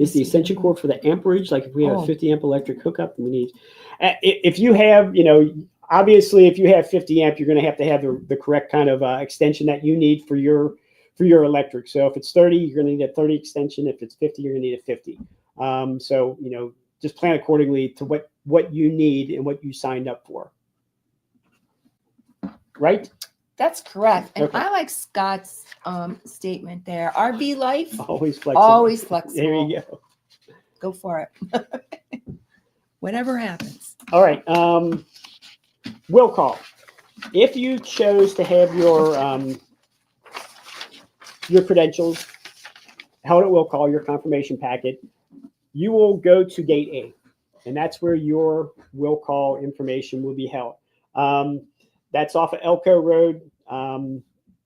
Is the extension cord for the amperage? Like if we have a 50 amp electric hookup, we need, if you have, obviously if you have 50 amp, you're going to have the correct kind of extension that you need for your electric. So if it's 30, you're going to need a 30 extension. If it's 50, you're going to need a 50. So, just plan accordingly to what you need and what you signed up for. Right? That's correct. And Okay. I like Scott's statement there. RV life, Always flexible. always flexible. There you go. Go for it. Whatever happens. All right. Will call. If you chose to have your credentials held at will call, your confirmation packet, you will go to gate A, and that's where your will call information will be held. That's off of Elko Road.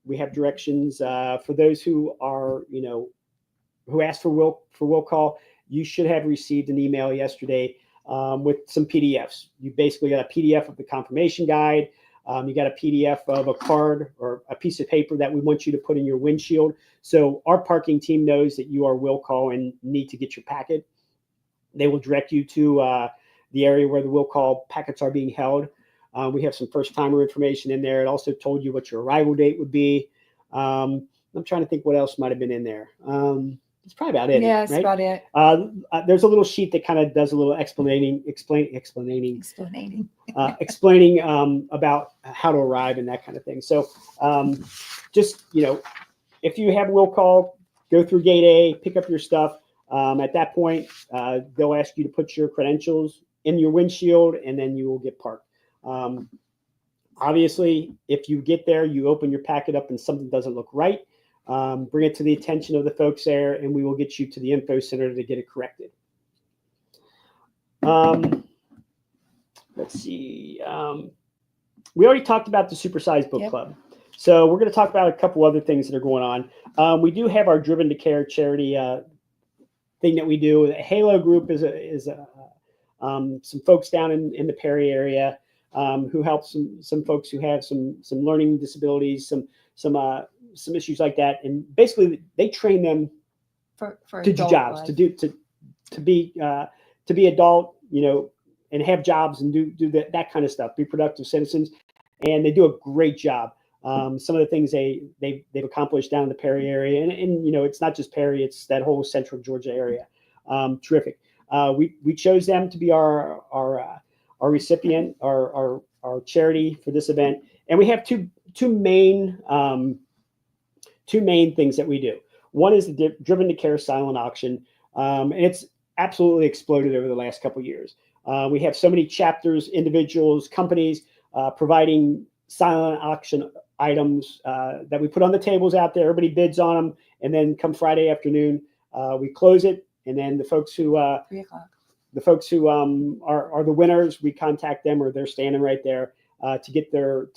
We have directions for those who are, who asked for will call. You should have received an email yesterday with some PDFs. You basically got a PDF of the confirmation guide. You got a PDF of a card or a piece of paper that we want you to put in your windshield. So our parking team knows that you are will call and need to get your packet. They will direct you to the area where the will call packets are being held. We have some first timer information in there. It also told you what your arrival date would be. I'm trying to think what else might have been in there. It's probably about it. Yeah, that's right? about it. There's a little sheet that kind of does a little explaining about how to arrive and that kind of thing. So just, if you have a will call, go through gate A, pick up your stuff. At that point, they'll ask you to put your credentials in your windshield, and then you will get parked. Obviously, if you get there, you open your packet up and something doesn't look right, bring it to the attention of the folks there, and we will get you to the info center to get it corrected. Let's see. We already talked about the Supersized Book Club. So we're going to talk about a couple other things that are going on. We do have our Driven to Care charity thing that we do. The Halo Group is some folks down in the Perry area who help some folks who have some learning disabilities, some issues like that, and basically they train them for to do jobs, life. to be adult, and have jobs and do that kind of stuff, be productive citizens, and they do a great job. Some of the things they've accomplished down in the Perry area, and it's not just Perry, it's that whole central Georgia area. Terrific. We chose them to be our recipient, our charity for this event, and we have two main things that we do. One is the Driven to Care silent auction, and it's absolutely exploded over the last couple of years. We have so many chapters, individuals, companies providing silent auction items that we put on the tables out there. Everybody bids on them, and then come Friday afternoon, we close it, and then the folks who 3 o'clock. The folks who are the winners, we contact them, or they're standing right there to get their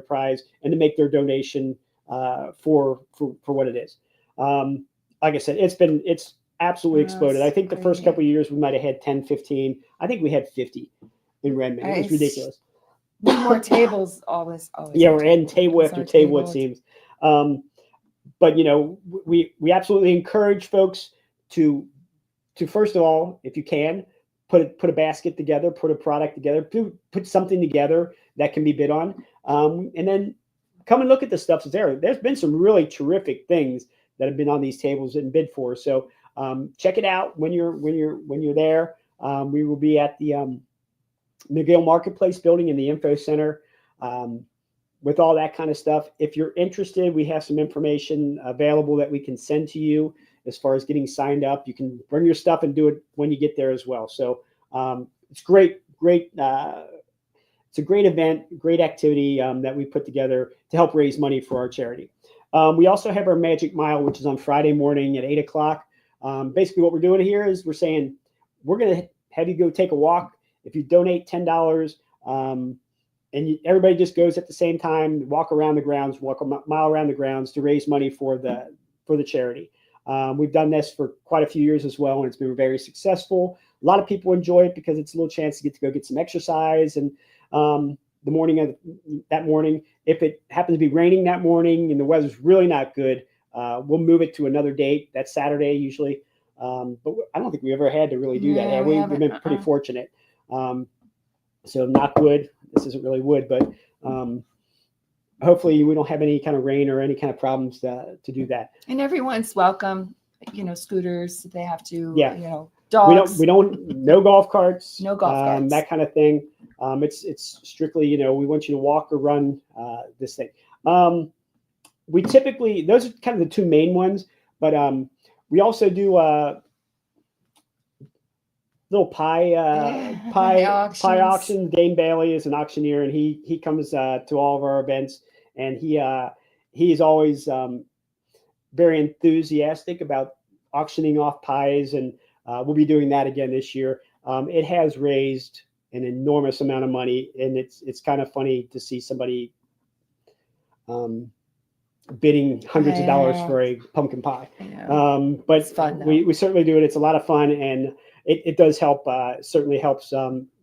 prize and to make their donation for what it is. Like I said, it's absolutely exploded. I think the first couple of years we might have had 10, 15. I think we had 50 in Redmond. It was ridiculous. More tables always. Yeah, we're adding table after table, it seems. But we absolutely encourage folks to first of all, if you can, put a basket together, put a product together, put something together that can be bid on, and then come and look at the stuff that's there. There's been some really terrific things that have been on these tables and bid for. So check it out when you're there. We will be at the McGill Marketplace building in the info center with all that kind of stuff. If you're interested, we have some information available that we can send to you as far as getting signed up. You can bring your stuff and do it when you get there as well. So it's great. It's a great event, great activity that we put together to help raise money for our charity. We also have our Magic Mile, which is on Friday morning at 8 o'clock. Basically what we're doing here is we're saying, we're going to have you go take a walk. If you donate $10, and everybody just goes at the same time, walk around the grounds, walk a mile around the grounds to raise money for the charity. We've done this for quite a few years as well, and it's been very successful. A lot of people enjoy it because it's a little chance to go get some exercise. And the morning that morning, if it happens to be raining that morning and the weather's really not good, we'll move it to another date. That's Saturday usually. But I don't think we ever had to really do that. We've been pretty fortunate. So knock wood. This isn't really wood, but hopefully we don't have any kind of rain or any kind of problems to do that. And everyone's welcome. Scooters, they have to. Yeah. Dogs. We don't. No golf carts. No golf carts. That kind of thing. It's strictly. We want you to walk or run this thing. We typically, those are kind of the two main ones, but we also do little pie auction. Dane Bailey is an auctioneer, and he comes to all of our events, and he is always very enthusiastic about auctioning off pies, and we'll be doing that again this year. It has raised an enormous amount of money, and it's kind of funny to see somebody bidding hundreds of dollars for a pumpkin pie. But it's fun, we certainly do it. It's a lot of fun, and it does help. Certainly helps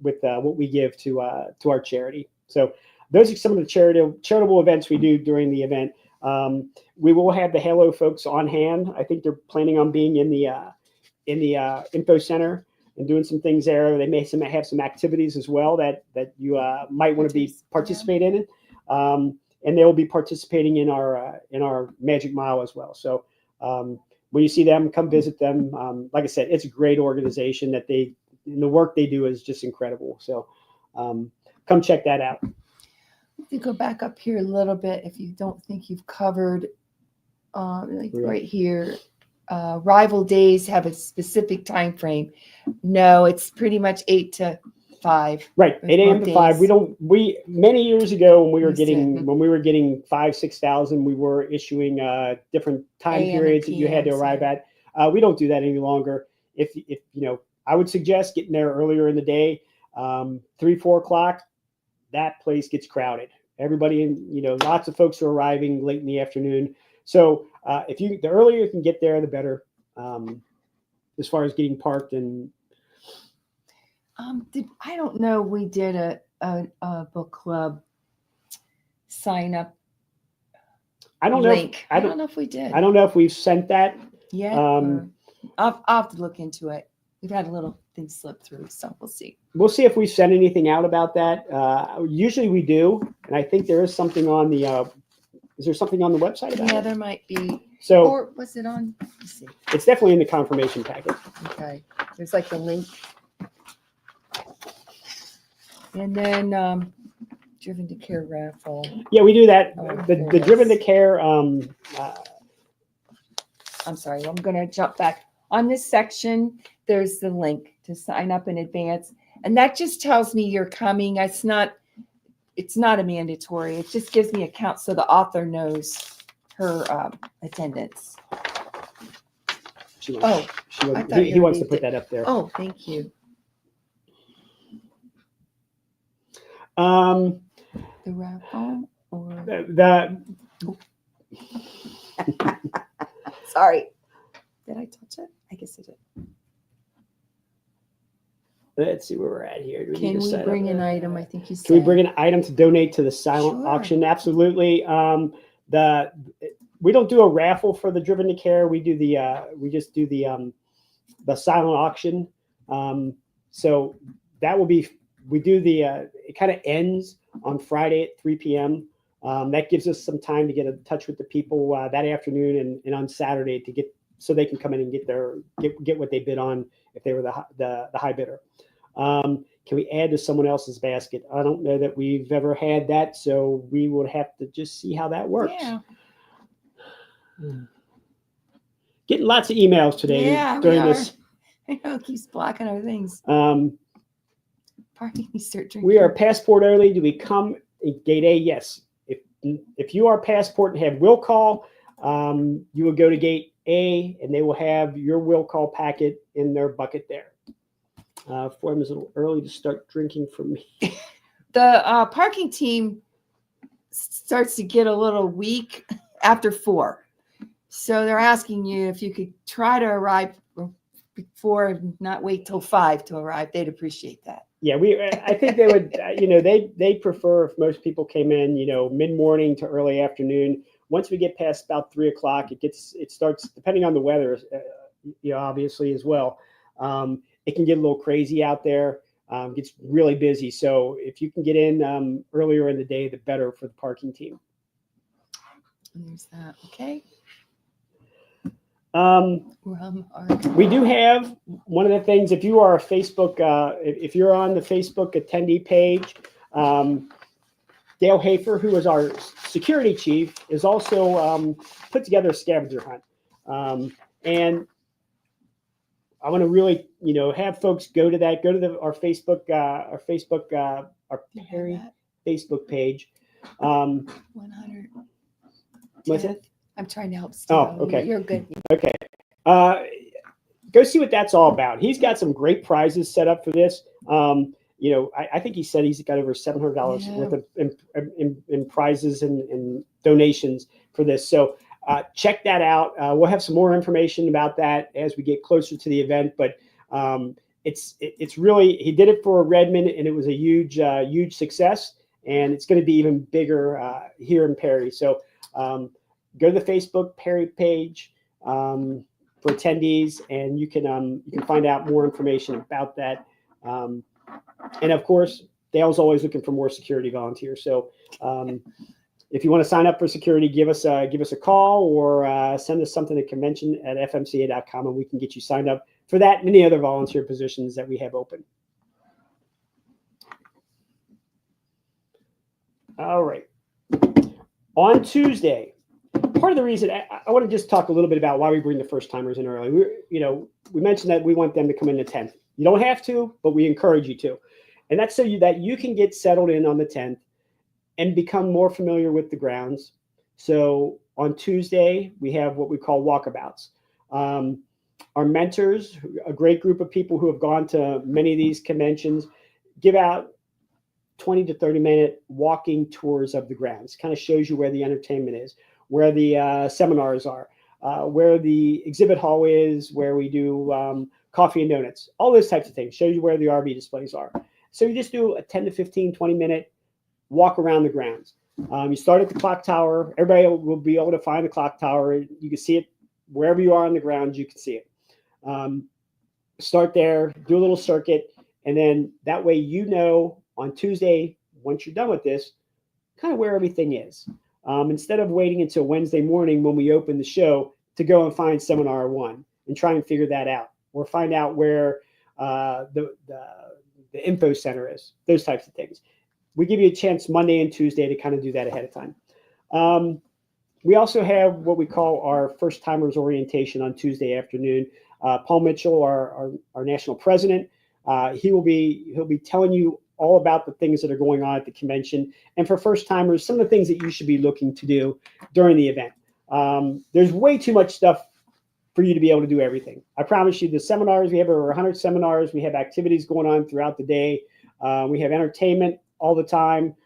with what we give to our charity. So those are some of the charitable events we do during the event. We will have the Halo folks on hand. I think they're planning on being in the info center and doing some things there. They may have some activities as well that you might want to be participate in it. And they will be participating in our Magic Mile as well. So when you see them, come visit them. Like I said, it's a great organization that the work they do is just incredible. So come check that out. If you go back up here a little bit, if you don't think you've covered, right here, rival days have a specific time frame. No, it's pretty much 8 to 5. Right, 8 a.m. to 5. We many years ago when we were Used getting 5,000-6,000, we were issuing different time AM and periods that you had to PMs, arrive at. We don't do that any longer. If I would suggest getting there earlier in the day, 3-4 o'clock. That place gets crowded. Everybody, lots of folks are arriving late in the afternoon. So the earlier you can get there, the better. As far as getting parked and. I don't know. We did a book club sign up. I don't know. Link. I don't know if we did. I don't know if we've sent that. Yeah. I'll have to look into it. We've had a little thing slip through, so we'll see. We'll see if we sent anything out about that. Usually we do, and I think there is something on the. Is there something on the website about it? Yeah, there might be. So, or was it on? Let's see. It's definitely in the confirmation packet. Okay. There's like the link. And then Driven to Care raffle. Yeah, we do that. Oh, The Driven to Care. I'm sorry. I'm going to jump back. On this section, there's the link to sign up in advance. And that just tells me you're coming. It's not a mandatory. It just gives me a count so the author knows her attendance. He you wants to already put that up there. Oh, thank you. The raffle or sorry. Did I touch it? I guess I did. Let's see where we're at here. Can we bring an item? I think you said. Can we bring an item to donate to the silent Sure. auction? Absolutely. We don't do a raffle for the Driven to Care. We do we just do the silent auction. So that will be. We do it kind of ends on Friday at 3 p.m. That gives us some time to get in touch with the people that afternoon and on Saturday so they can come in and get what they bid on if they were the high bidder. Can we add to someone else's basket? I don't know that we've ever had that, so we would have to just see how that works. Yeah. Getting lots of emails today during this. I know it keeps blocking our things. Parking, start drinking. We are passport only. Do we come at gate A? Yes. If you are passport and have will call, you will go to gate A and they will have your will call packet in their bucket there. Form is a little early to start drinking for me. The parking team starts to get a little weak after 4. So they're asking you if you could try to arrive before and not wait till 5 to arrive. They'd appreciate that. Yeah, I think they would, they prefer if most people came in, mid-morning to early afternoon. Once we get past about 3 o'clock, it starts, depending on the weather, obviously as well. It can get a little crazy out there. Gets really busy. So if you can get in earlier in the day, the better for the parking team. And there's that. Okay. We do have one of the things. If you are a Facebook, if you're on the Facebook attendee page, Dale Hafer, who is our security chief, is also put together a scavenger hunt, and I want to really, have folks go to that. Go to our Facebook Perry Facebook page. 100. What's it? I'm trying to help. Steve. Oh, okay. You're good. Okay. Go see what that's all about. He's got some great prizes set up for this. I think he said he's got over $700 worth of in prizes and donations for this. So check that out. We'll have some more information about that as we get closer to the event. But it's really, he did it for Redmond, and it was a huge success. And it's going to be even bigger here in Perry. So go to the Facebook Perry page for for attendees, and you can find out more information about that. And of course, Dale's always looking for more security volunteers. So if you want to sign up for security, give us a call or send us something at convention@fmca.com, and we can get you signed up for that and any other volunteer positions that we have open. All right. On Tuesday, part of the reason I want to just talk a little bit about why we bring the first timers in early. We mentioned that we want them to come in the 10th. You don't have to, but we encourage you to. And that's so that you can get settled in on the 10th and become more familiar with the grounds. So on Tuesday, we have what we call walkabouts. Our mentors, a great group of people who have gone to many of these conventions, give out 20 to 30-minute walking tours of the grounds. Kind of shows you where the entertainment is, where the seminars are, where the exhibit hall is, where we do coffee and donuts, all those types of things. Shows you where the RV displays are. So you just do a 10 to 15, 20-minute walk around the grounds. You start at the clock tower. Everybody will be able to find the clock tower. You can see it wherever you are on the grounds. You can see it. Start there, do a little circuit, and then that way on Tuesday, once you're done with this, kind of where everything is. Instead of waiting until Wednesday morning when we open the show to go and find Seminar 1 and try and figure that out, or find out where the info center is, those types of things. We give you a chance Monday and Tuesday to kind of do that ahead of time. We also have what we call our first timers orientation on Tuesday afternoon. Paul Mitchell, our national president, he'll be telling you all about the things that are going on at the convention. And for first timers, some of the things that you should be looking to do during the event. There's way too much stuff for you to be able to do everything. I promise you, the seminars, we have over 100 seminars. We have activities going on throughout the day. We have entertainment all the time.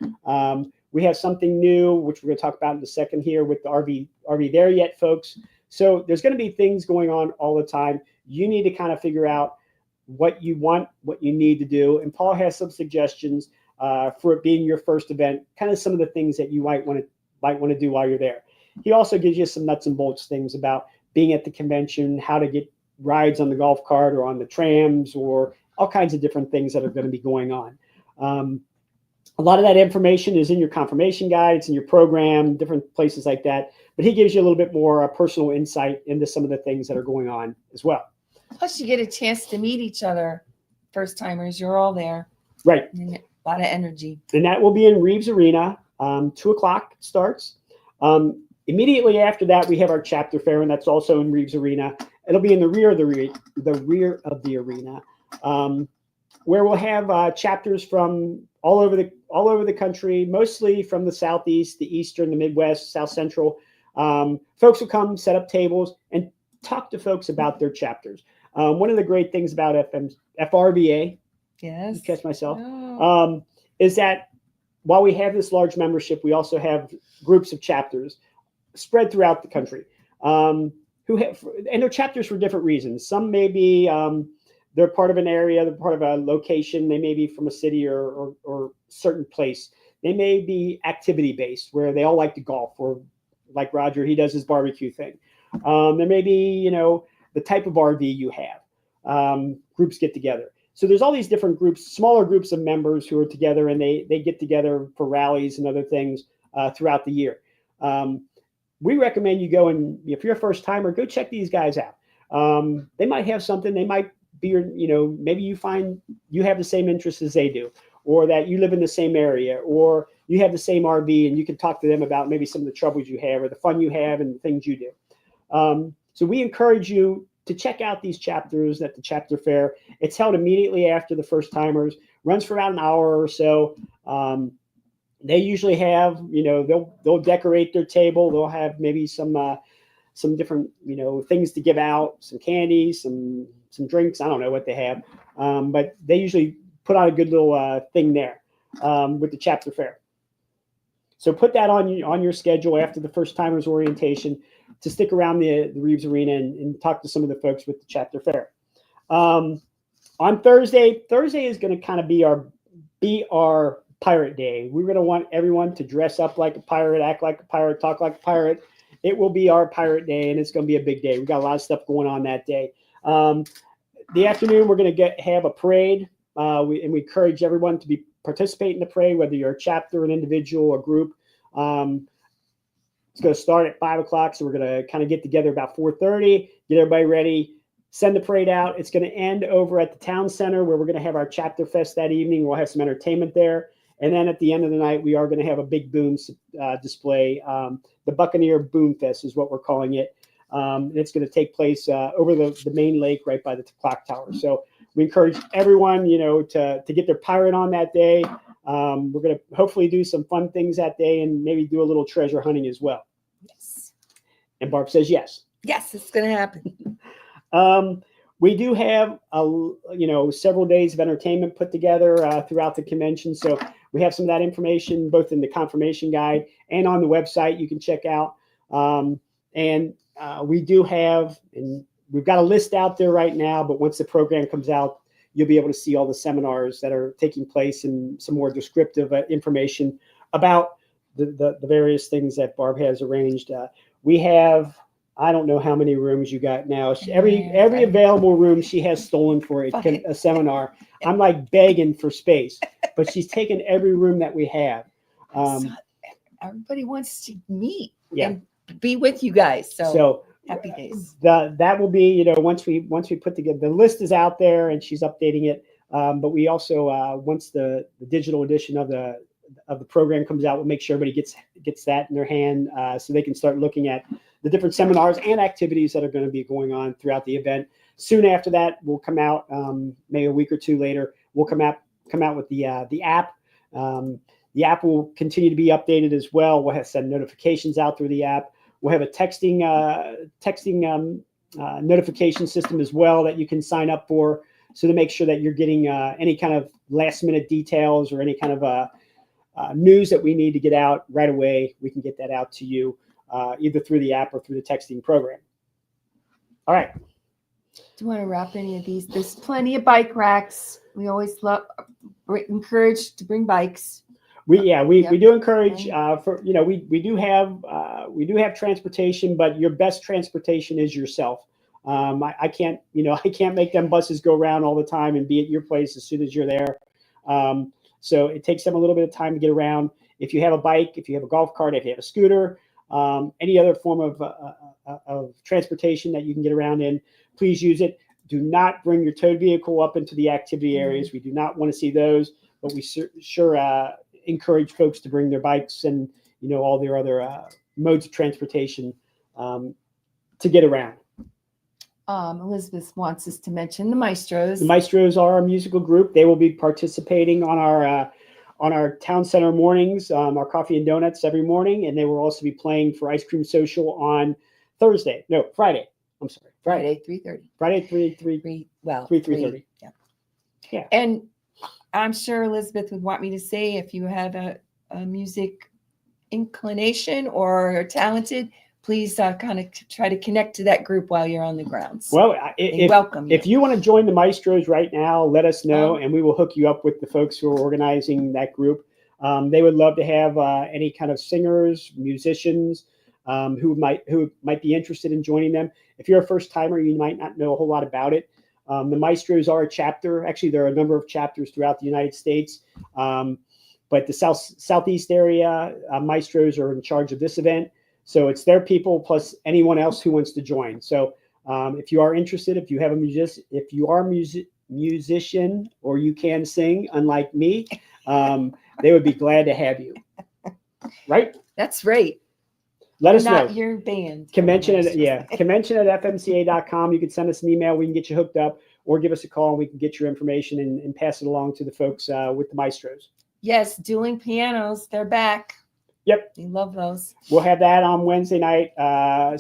We have something new, which we're going to talk about in a second here with the RV There Yet folks. So there's going to be things going on all the time. You need to kind of figure out what you want, what you need to do. And Paul has some suggestions for it being your first event, kind of some of the things that you might want to do while you're there. He also gives you some nuts and bolts things about being at the convention, how to get rides on the golf cart or on the trams, or all kinds of different things that are going to be going on. A lot of that information is in your confirmation guide, it's in your program, different places like that. But he gives you a little bit more personal insight into some of the things that are going on as well. Plus, you get a chance to meet each other. First timers, you're all there. Right. And a lot of energy. And that will be in Reeves Arena. 2:00 starts. Immediately after that, we have our chapter fair, and that's also in Reeves Arena. It'll be in the rear of the arena, where we'll have chapters from all over the country, mostly from the Southeast, the Eastern, the Midwest, South Central. Folks will come, set up tables, and talk to folks about their chapters. One of the great things about FRVA, yes, catch myself, is that while we have this large membership, we also have groups of chapters spread throughout the country, and they're chapters for different reasons. Some may be they're part of an area, they're part of a location. They may be from a city or certain place. They may be activity based, where they all like to golf, or like Roger, he does his barbecue thing. There may be, the type of RV you have. Groups get together. So there's all these different groups, smaller groups of members who are together, and they get together for rallies and other things throughout the year. We recommend you go, and if you're a first timer, go check these guys out. They might have something. They might be, maybe you find you have the same interests as they do, or that you live in the same area, or you have the same RV, and you can talk to them about maybe some of the troubles you have or the fun you have and the things you do. So we encourage you to check out these chapters at the chapter fair. It's held immediately after the first timers, runs for about an hour or so. They usually have, they'll decorate their table. They'll have maybe some different, things to give out, some candy, some drinks. I don't know what they have, but they usually put on a good little thing there with the chapter fair. So put that on your schedule after the first timers orientation to stick around the Reeves Arena and talk to some of the folks with the chapter fair. On Thursday is going to kind of be our pirate day. We're going to want everyone to dress up like a pirate, act like a pirate, talk like a pirate, it will be our pirate day, and it's going to be a big day. We got a lot of stuff going on that day. The afternoon, we're going to have a parade. We encourage everyone to participate in the parade, whether you're a chapter, an individual, or group. It's going to start at 5 o'clock, so we're going to kind of get together about 4:30, get everybody ready, send the parade out. It's going to end over at the town center, where we're going to have our chapter fest that evening. We'll have some entertainment there. And then at the end of the night, we are going to have a big boom display. The Buccaneer Boom Fest is what we're calling it. And it's going to take place over the main lake right by the clock tower. So we encourage everyone, to get their pirate on that day. We're going to hopefully do some fun things that day and maybe do a little treasure hunting as well. Yes. And Barb says yes. Yes, it's going to happen. We do have several days of entertainment put together throughout the convention. So we have some of that information both in the confirmation guide and on the website you can check out. We do have, and we've got a list out there right now, but once the program comes out, you'll be able to see all the seminars that are taking place and some more descriptive information about the various things that Barb has arranged. We have, I don't know how many rooms you got now. Every available room she has stolen for a seminar. I'm like begging for space, but she's taken every room that we have. Everybody wants to meet and be with you guys. So happy days. That will be, once we put together, the list is out there and she's updating it. But we also, once the digital edition of the program comes out, we'll make sure everybody gets that in their hand so they can start looking at the different seminars and activities that are going to be going on throughout the event. Soon after that, we'll come out, maybe a week or two later, we'll come out with the app. The app will continue to be updated as well. We'll have send notifications out through the app. We'll have a texting notification system as well that you can sign up for, so to make sure that you're getting any kind of last minute details or any kind of news that we need to get out right away. We can get that out to you either through the app or through the texting program. All right. Do you want to wrap any of these? There's plenty of bike racks. We always encourage to bring bikes. We do encourage we do have transportation, but your best transportation is yourself. I can't make them buses go around all the time and be at your place as soon as you're there. So it takes them a little bit of time to get around. If you have a bike, if you have a golf cart, if you have a scooter, any other form of transportation that you can get around in, please use it. Do not bring your towed vehicle up into the activity areas. We do not want to see those, but we sure encourage folks to bring their bikes and all their other modes of transportation to get around. Elizabeth wants us to mention the Maestros. The Maestros are our musical group. They will be participating on our town center mornings, our coffee and donuts every morning, and they will also be playing for Ice Cream Social on Friday. I'm sorry, Friday 3:30. Friday 3:30. Yeah. And I'm sure Elizabeth would want me to say, if you have a music inclination or are talented, please kind of try to connect to that group while you're on the grounds. Well, welcome you. If you want to join the Maestros right now, let us know, and we will hook you up with the folks who are organizing that group. They would love to have any kind of singers, musicians who might be interested in joining them. If you're a first timer, you might not know a whole lot about it. The Maestros are a chapter. Actually, there are a number of chapters throughout the United States. But the Southeast area Maestros are in charge of this event. So it's their people plus anyone else who wants to join. So if you are interested, if you have a musician or you can sing, unlike me, they would be glad to have you. Right? That's right. Let us know. Not your band. Convention at FMCA.com. You can send us an email. We can get you hooked up, or give us a call and we can get your information and pass it along to the folks with the Maestros. Yes, dueling pianos. They're back. Yep. We love those. We'll have that on Wednesday night,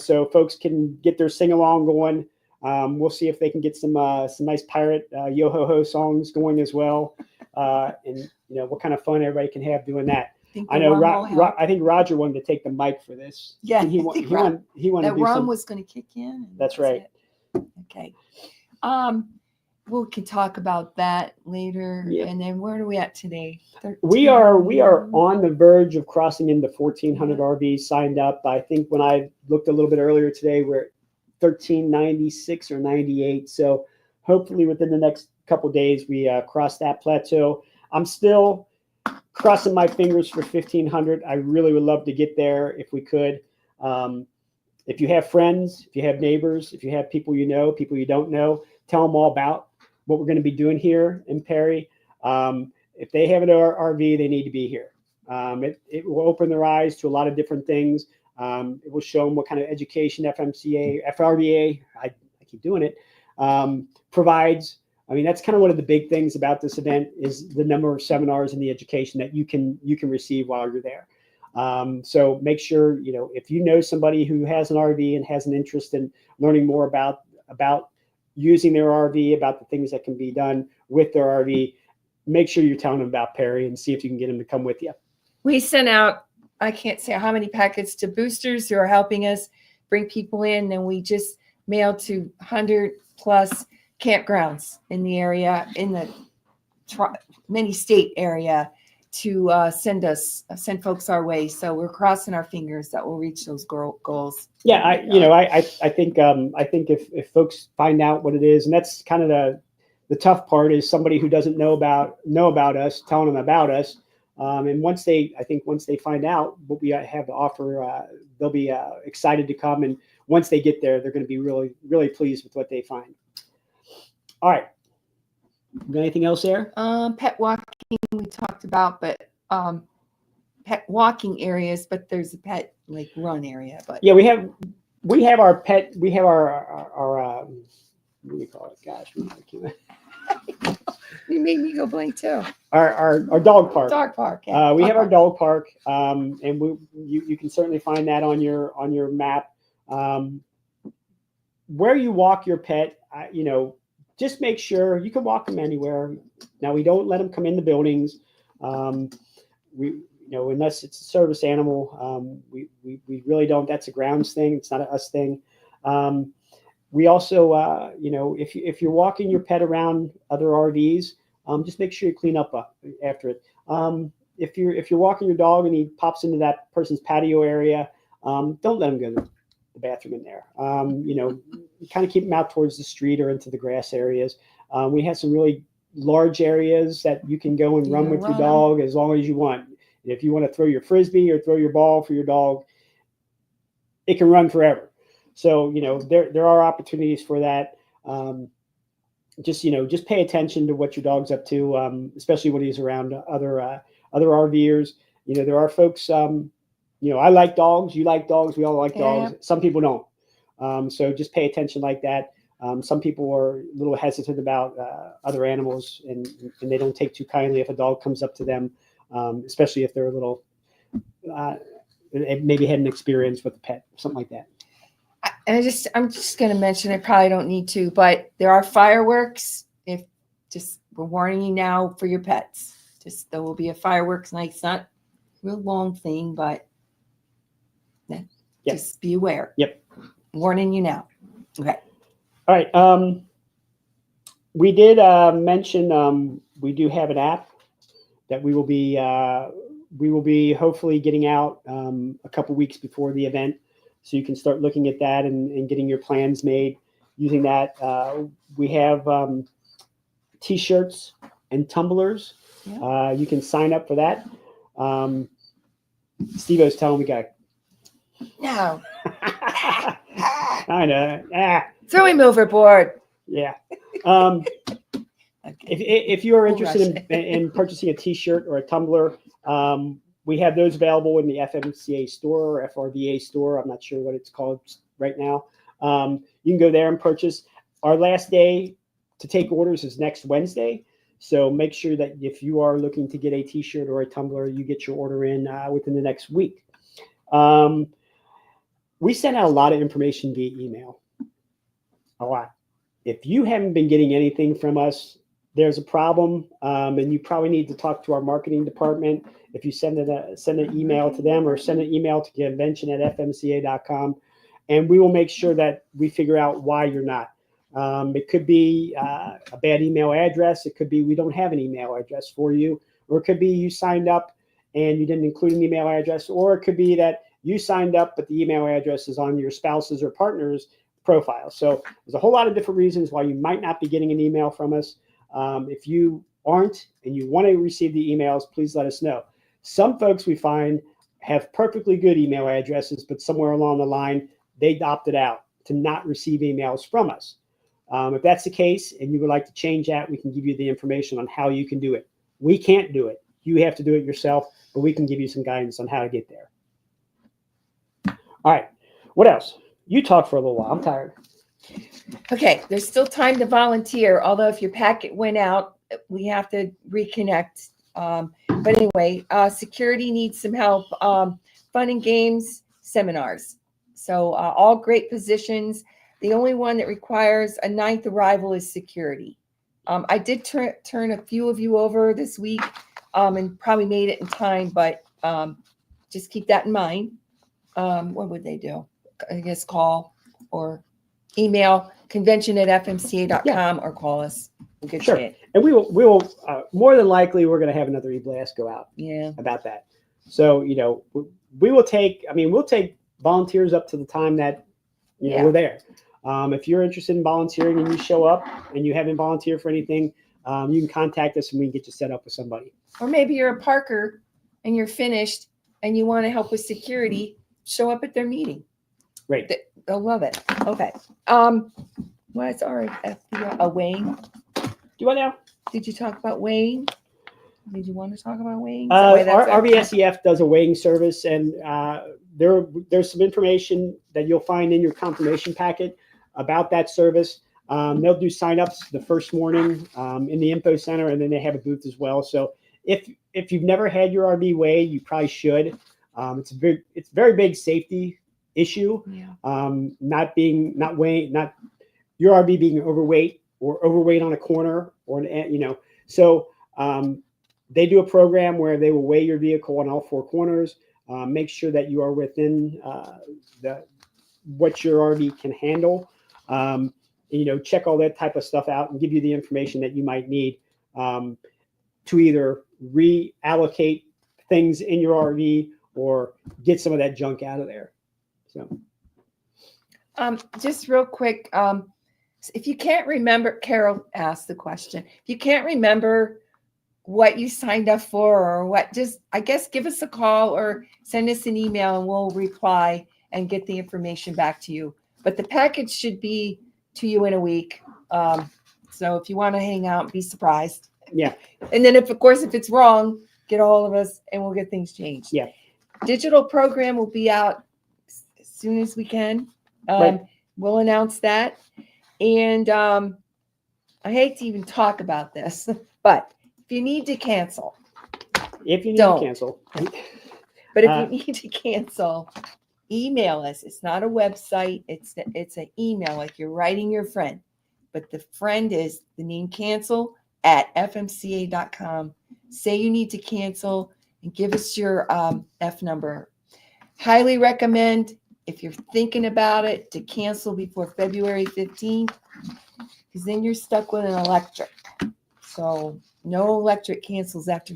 so folks can get their sing-along going. We'll see if they can get some nice pirate yo-ho-ho songs going as well. And what kind of fun everybody can have doing that. I know. I think Roger wanted to take the mic for this. Yeah, he wanted that to do rum was going to kick in. That's right. Okay. we can talk about that later. Yeah. And then where are we at today? We are 13. on the verge of crossing into 1,400 RVs signed up. I think when I looked a little bit earlier today, we're at 1,396 or 98. So hopefully within the next couple of days, we cross that plateau. I'm still crossing my fingers for 1,500. I really would love to get there if we could. If you have friends, if you have neighbors, if you have people you know, people you don't know, tell them all about what we're going to be doing here in Perry. If they have an RV, they need to be here. It will open their eyes to a lot of different things. It will show them what kind of education FMCA, FRVA, I keep doing it, provides. I mean, that's kind of one of the big things about this event is the number of seminars and the education that you can receive while you're there. So make sure, if you know somebody who has an RV and has an interest in learning more about using their RV, about the things that can be done with their RV, make sure you're telling them about Perry and see if you can get them to come with you. We sent out, I can't say how many packets to boosters who are helping us bring people in. And we just mailed to 100 plus campgrounds in the area, in the many state area, to send folks our way. So we're crossing our fingers that we'll reach those goals. Yeah, I think if folks find out what it is, and that's kind of the tough part, is somebody who doesn't know about us, telling them about us. And once they find out what we have to offer, they'll be excited to come. And once they get there, they're going to be really, really pleased with what they find. All right. Got anything else there? Pet walking we talked about, but pet walking areas, but there's a pet run area. But yeah, we have our pet. We have our what do we call it? Gosh, you made me go blank too. Our dog park. Dog park. Yeah. We have our dog park, and you can certainly find that on your map. Where you walk your pet, just make sure you can walk them anywhere. Now, we don't let them come in the buildings. Unless it's a service animal, we really don't. That's a grounds thing. It's not an us thing. We also, if you're walking your pet around other RVs, just make sure you clean up after it. If you're walking your dog and he pops into that person's patio area, don't let him go to the bathroom in there. Kind of keep them out towards the street or into the grass areas. We have some really large areas that you can go and run with your dog as long as you want. If you want to throw your Frisbee or throw your ball for your dog, it can run forever. So, there are opportunities for that. Just pay attention to what your dog's up to, especially when he's around other RVers. There are folks, I like dogs, you like dogs, we all like dogs. Some people don't. So just pay attention like that. Some people are a little hesitant about other animals, and they don't take too kindly if a dog comes up to them, especially if they're a little, maybe had an experience with a pet, something like that. And I'm just going to mention, I probably don't need to, but there are fireworks. We're warning you now for your pets. There will be a fireworks night. It's not a real long thing, but just be aware. Yep. Warning you now. Okay. All right. We did mention we do have an app that we will be hopefully getting out a couple weeks before the event. So you can start looking at that and getting your plans made using that. We have T-shirts and tumblers. Yeah. You can sign up for that. Steve-O's telling me go. No. I know. Throw him overboard. Yeah. If you are interested in purchasing a T-shirt or a tumbler, we have those available in the FMCA store or FRVA store. I'm not sure what it's called right now. You can go there and purchase. Our last day to take orders is next Wednesday. So make sure that if you are looking to get a T-shirt or a tumbler, you get your order in within the next week. We send out a lot of information via email. A lot. If you haven't been getting anything from us, there's a problem, and you probably need to talk to our marketing department. If you send an email to them or send an email to convention@fmca.com, and we will make sure that we figure out why you're not. It could be a bad email address. It could be we don't have an email address for you, or it could be you signed up and you didn't include an email address, or it could be that you signed up but the email address is on your spouse's or partner's profile. So there's a whole lot of different reasons why you might not be getting an email from us. If you aren't and you want to receive the emails, please let us know. Some folks we find have perfectly good email addresses, but somewhere along the line, they opted out to not receive emails from us. If that's the case and you would like to change that, we can give you the information on how you can do it. We can't do it. You have to do it yourself, but we can give you some guidance on how to get there. All right. What else? You talk for a little while. I'm tired. Okay, there's still time to volunteer, although if your packet went out, we have to reconnect. But anyway, security needs some help. Fun and games, seminars. So all great positions. The only one that requires a 9th arrival is security. I did turn a few of you over this week and probably made it in time, but just keep that in mind. What would they do? I guess call or email convention@fmca.com or call us. Good Sure. shit. And we will more than likely, we're going to have another e-blast go out about that. So, we'll take volunteers up to the time that, we're there. If you're interested in volunteering and you show up and you haven't volunteered for anything, you can contact us and we can get you set up with somebody. Or maybe you're a parker and you're finished and you want to help with security, show up at their meeting. Right. They'll love it. Okay. What's our FBO? Wayne? Do you want now? Did you talk about Wayne? Did you want to talk about Wayne? RVSEF does a weighing service, and there's some information that you'll find in your confirmation packet about that service. They'll do signups the first morning in the info center, and then they have a booth as well. So if you've never had your RV weighed, you probably should. It's a very big safety issue. Yeah. Not your RV being overweight or overweight on a corner or so. They do a program where they will weigh your vehicle on all 4 corners, make sure that you are within what your RV can handle. Check all that type of stuff out and give you the information that you might need to either reallocate things in your RV or get some of that junk out of there. So, just real quick, if you can't remember, Carol asked the question. If you can't remember what you signed up for or what, just, I guess, give us a call or send us an email and we'll reply and get the information back to you. But the package should be to you in a week. So if you want to hang out, be surprised. Yeah. And then if it's wrong, get a hold of us and we'll get things changed. Yeah. Digital program will be out as soon as we can. Right. We'll announce that. And I hate to even talk about this, but if you need to cancel. If you need Don't. to cancel. But if you need to cancel, email us. It's not a website. It's an email, like you're writing your friend. But the friend is the name cancel@fmca.com. Say you need to cancel and give us your F number. Highly recommend, if you're thinking about it, to cancel before February 15th, because then you're stuck with an electric. So no electric cancels after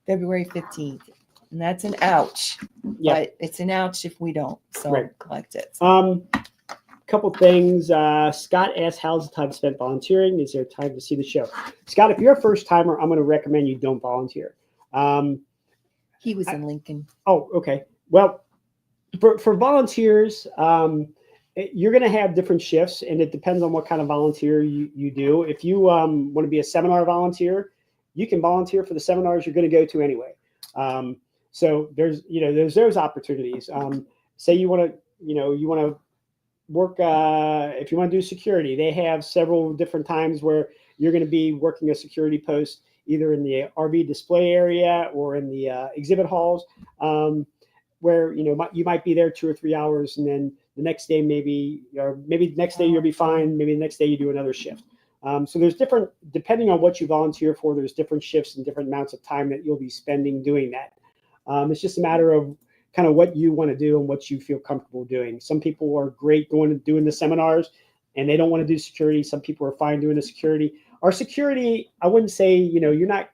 February 15th. And that's an ouch. Yeah. But it's an ouch if we don't. So Right. collect it. Couple things. Scott asked, how's the time spent volunteering? Is there time to see the show? Scott, if you're a first timer, I'm going to recommend you don't volunteer. He was in Lincoln. Oh, okay. Well, for volunteers, you're going to have different shifts, and it depends on what kind of volunteer you do. If you want to be a seminar volunteer, you can volunteer for the seminars you're going to go to anyway. So there's those opportunities. Say you want to work, if you want to do security, they have several different times where you're going to be working a security post, either in the RV display area or in the exhibit halls, where you might be there 2 or 3 hours, and then the next day maybe the next day you'll be fine. Maybe the next day you do another shift. So there's different, depending on what you volunteer for, there's different shifts and different amounts of time that you'll be spending doing that. It's just a matter of kind of what you want to do and what you feel comfortable doing. Some people are great doing the seminars. and they don't want to do security. Some people are fine doing the security. Our security, I wouldn't say, you're not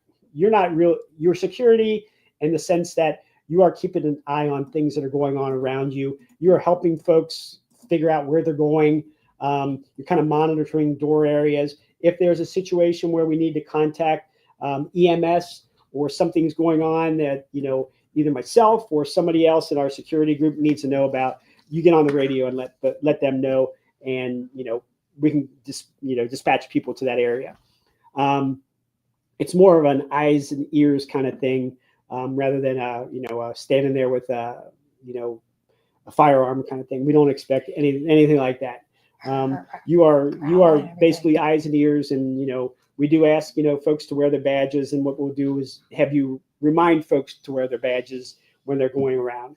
real. Your security in the sense that you are keeping an eye on things that are going on around you. You are helping folks figure out where they're going. You're kind of monitoring door areas. If there's a situation where we need to contact EMS or something's going on that, either myself or somebody else in our security group needs to know about, you get on the radio and let them know, and we can dispatch people to that area. It's more of an eyes and ears kind of thing, rather than standing there with a firearm kind of thing. We don't expect anything like that. You are basically eyes and ears, and we do ask folks to wear their badges, and what we'll do is have you remind folks to wear their badges when they're going around.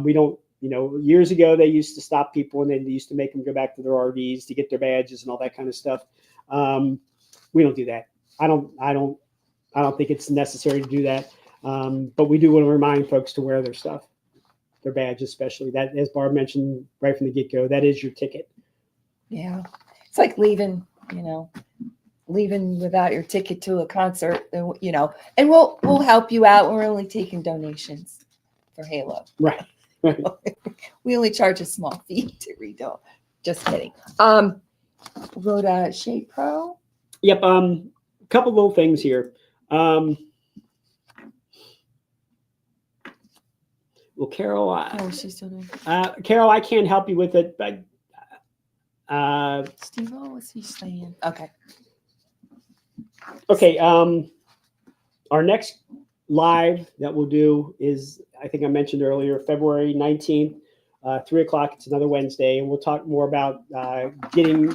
We don't, years ago they used to stop people and they used to make them go back to their RVs to get their badges and all that kind of stuff. We don't do that. I don't think it's necessary to do that. But we do want to remind folks to wear their stuff, their badge especially. That, as Barb mentioned right from the get-go, that is your ticket. Yeah, it's like leaving without your ticket to a concert, and we'll help you out. We're only taking donations for Halo. Right. We only charge a small fee to redo. Just kidding. Rhoda Shade Pro. Yep. Couple little things here. Well, Carol. She's still doing. Carol, I can't help you with it, but. Steve, what's he saying? Okay. Okay. Our next live that we'll do is, I think I mentioned earlier, February 19th, 3:00. It's another Wednesday, and we'll talk more about getting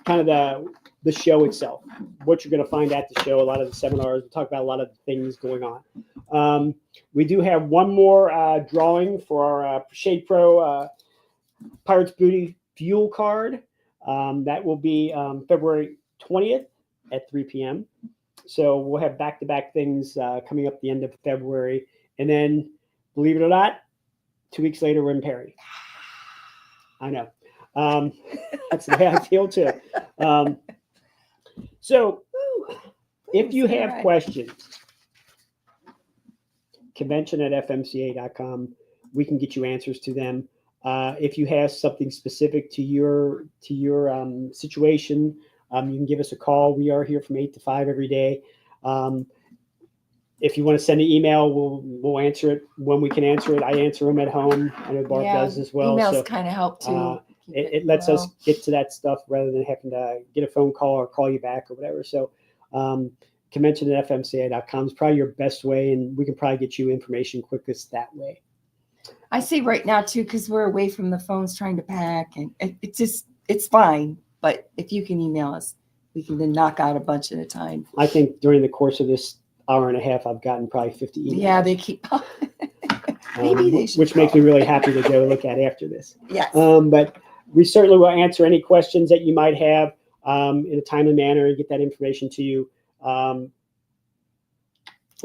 kind of the show itself, what you're going to find at the show, a lot of the seminars. We'll talk about a lot of things going on. We do have one more drawing for our Shade Pro Pirates Booty Fuel card. That will be February 20th at 3 p.m. So we'll have back-to-back things coming up the end of February. And then, believe it or not, 2 weeks later, we're in Perry. I know. That's the way I feel too. So if you have questions, convention@fmca.com, we can get you answers to them. If you have something specific to your situation, you can give us a call. We are here from 8 to 5 every day. If you want to send an email, we'll answer it when we can answer it. I answer them at home. I know Barb does as well. Emails kind of help too. It lets us get to that stuff rather than having to get a phone call or call you back or whatever. So convention@fmca.com is probably your best way, and we can probably get you information quickest that way. I see right now too, because we're away from the phones trying to pack, and it's fine. But if you can email us, we can then knock out a bunch at a time. I think during the course of this hour and a half, I've gotten probably 50 emails. Yeah, they keep. Maybe they should. Which makes me really happy to go look at after this. Yes. But we certainly will answer any questions that you might have in a timely manner and get that information to you. What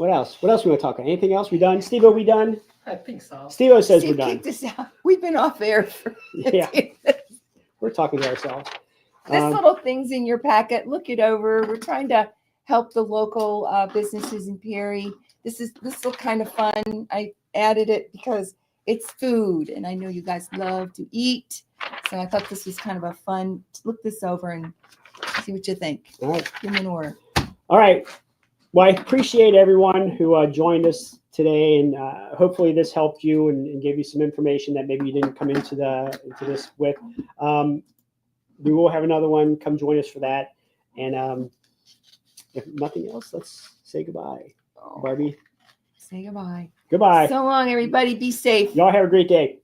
else? What else we want to talk about? Anything else? We done? Steve, are we done? I think so. Steve says Steve we're done. kicked us out. We've been off air for Yeah. We're talking to ourselves. This little thing's in your packet. Look it over. We're trying to help the local businesses in Perry. This will kind of fun. I added it because it's food, and I know you guys love to eat. So I thought this was kind of a fun. Look this over and see what you think. All right. Give me an order. All right. Well, I appreciate everyone who joined us today, and hopefully this helped you and gave you some information that maybe you didn't come into this with. We will have another one. Come join us for that. And if nothing else, let's say goodbye. Barbie. Say goodbye. Goodbye. So long, everybody. Be safe. Y'all have a great day.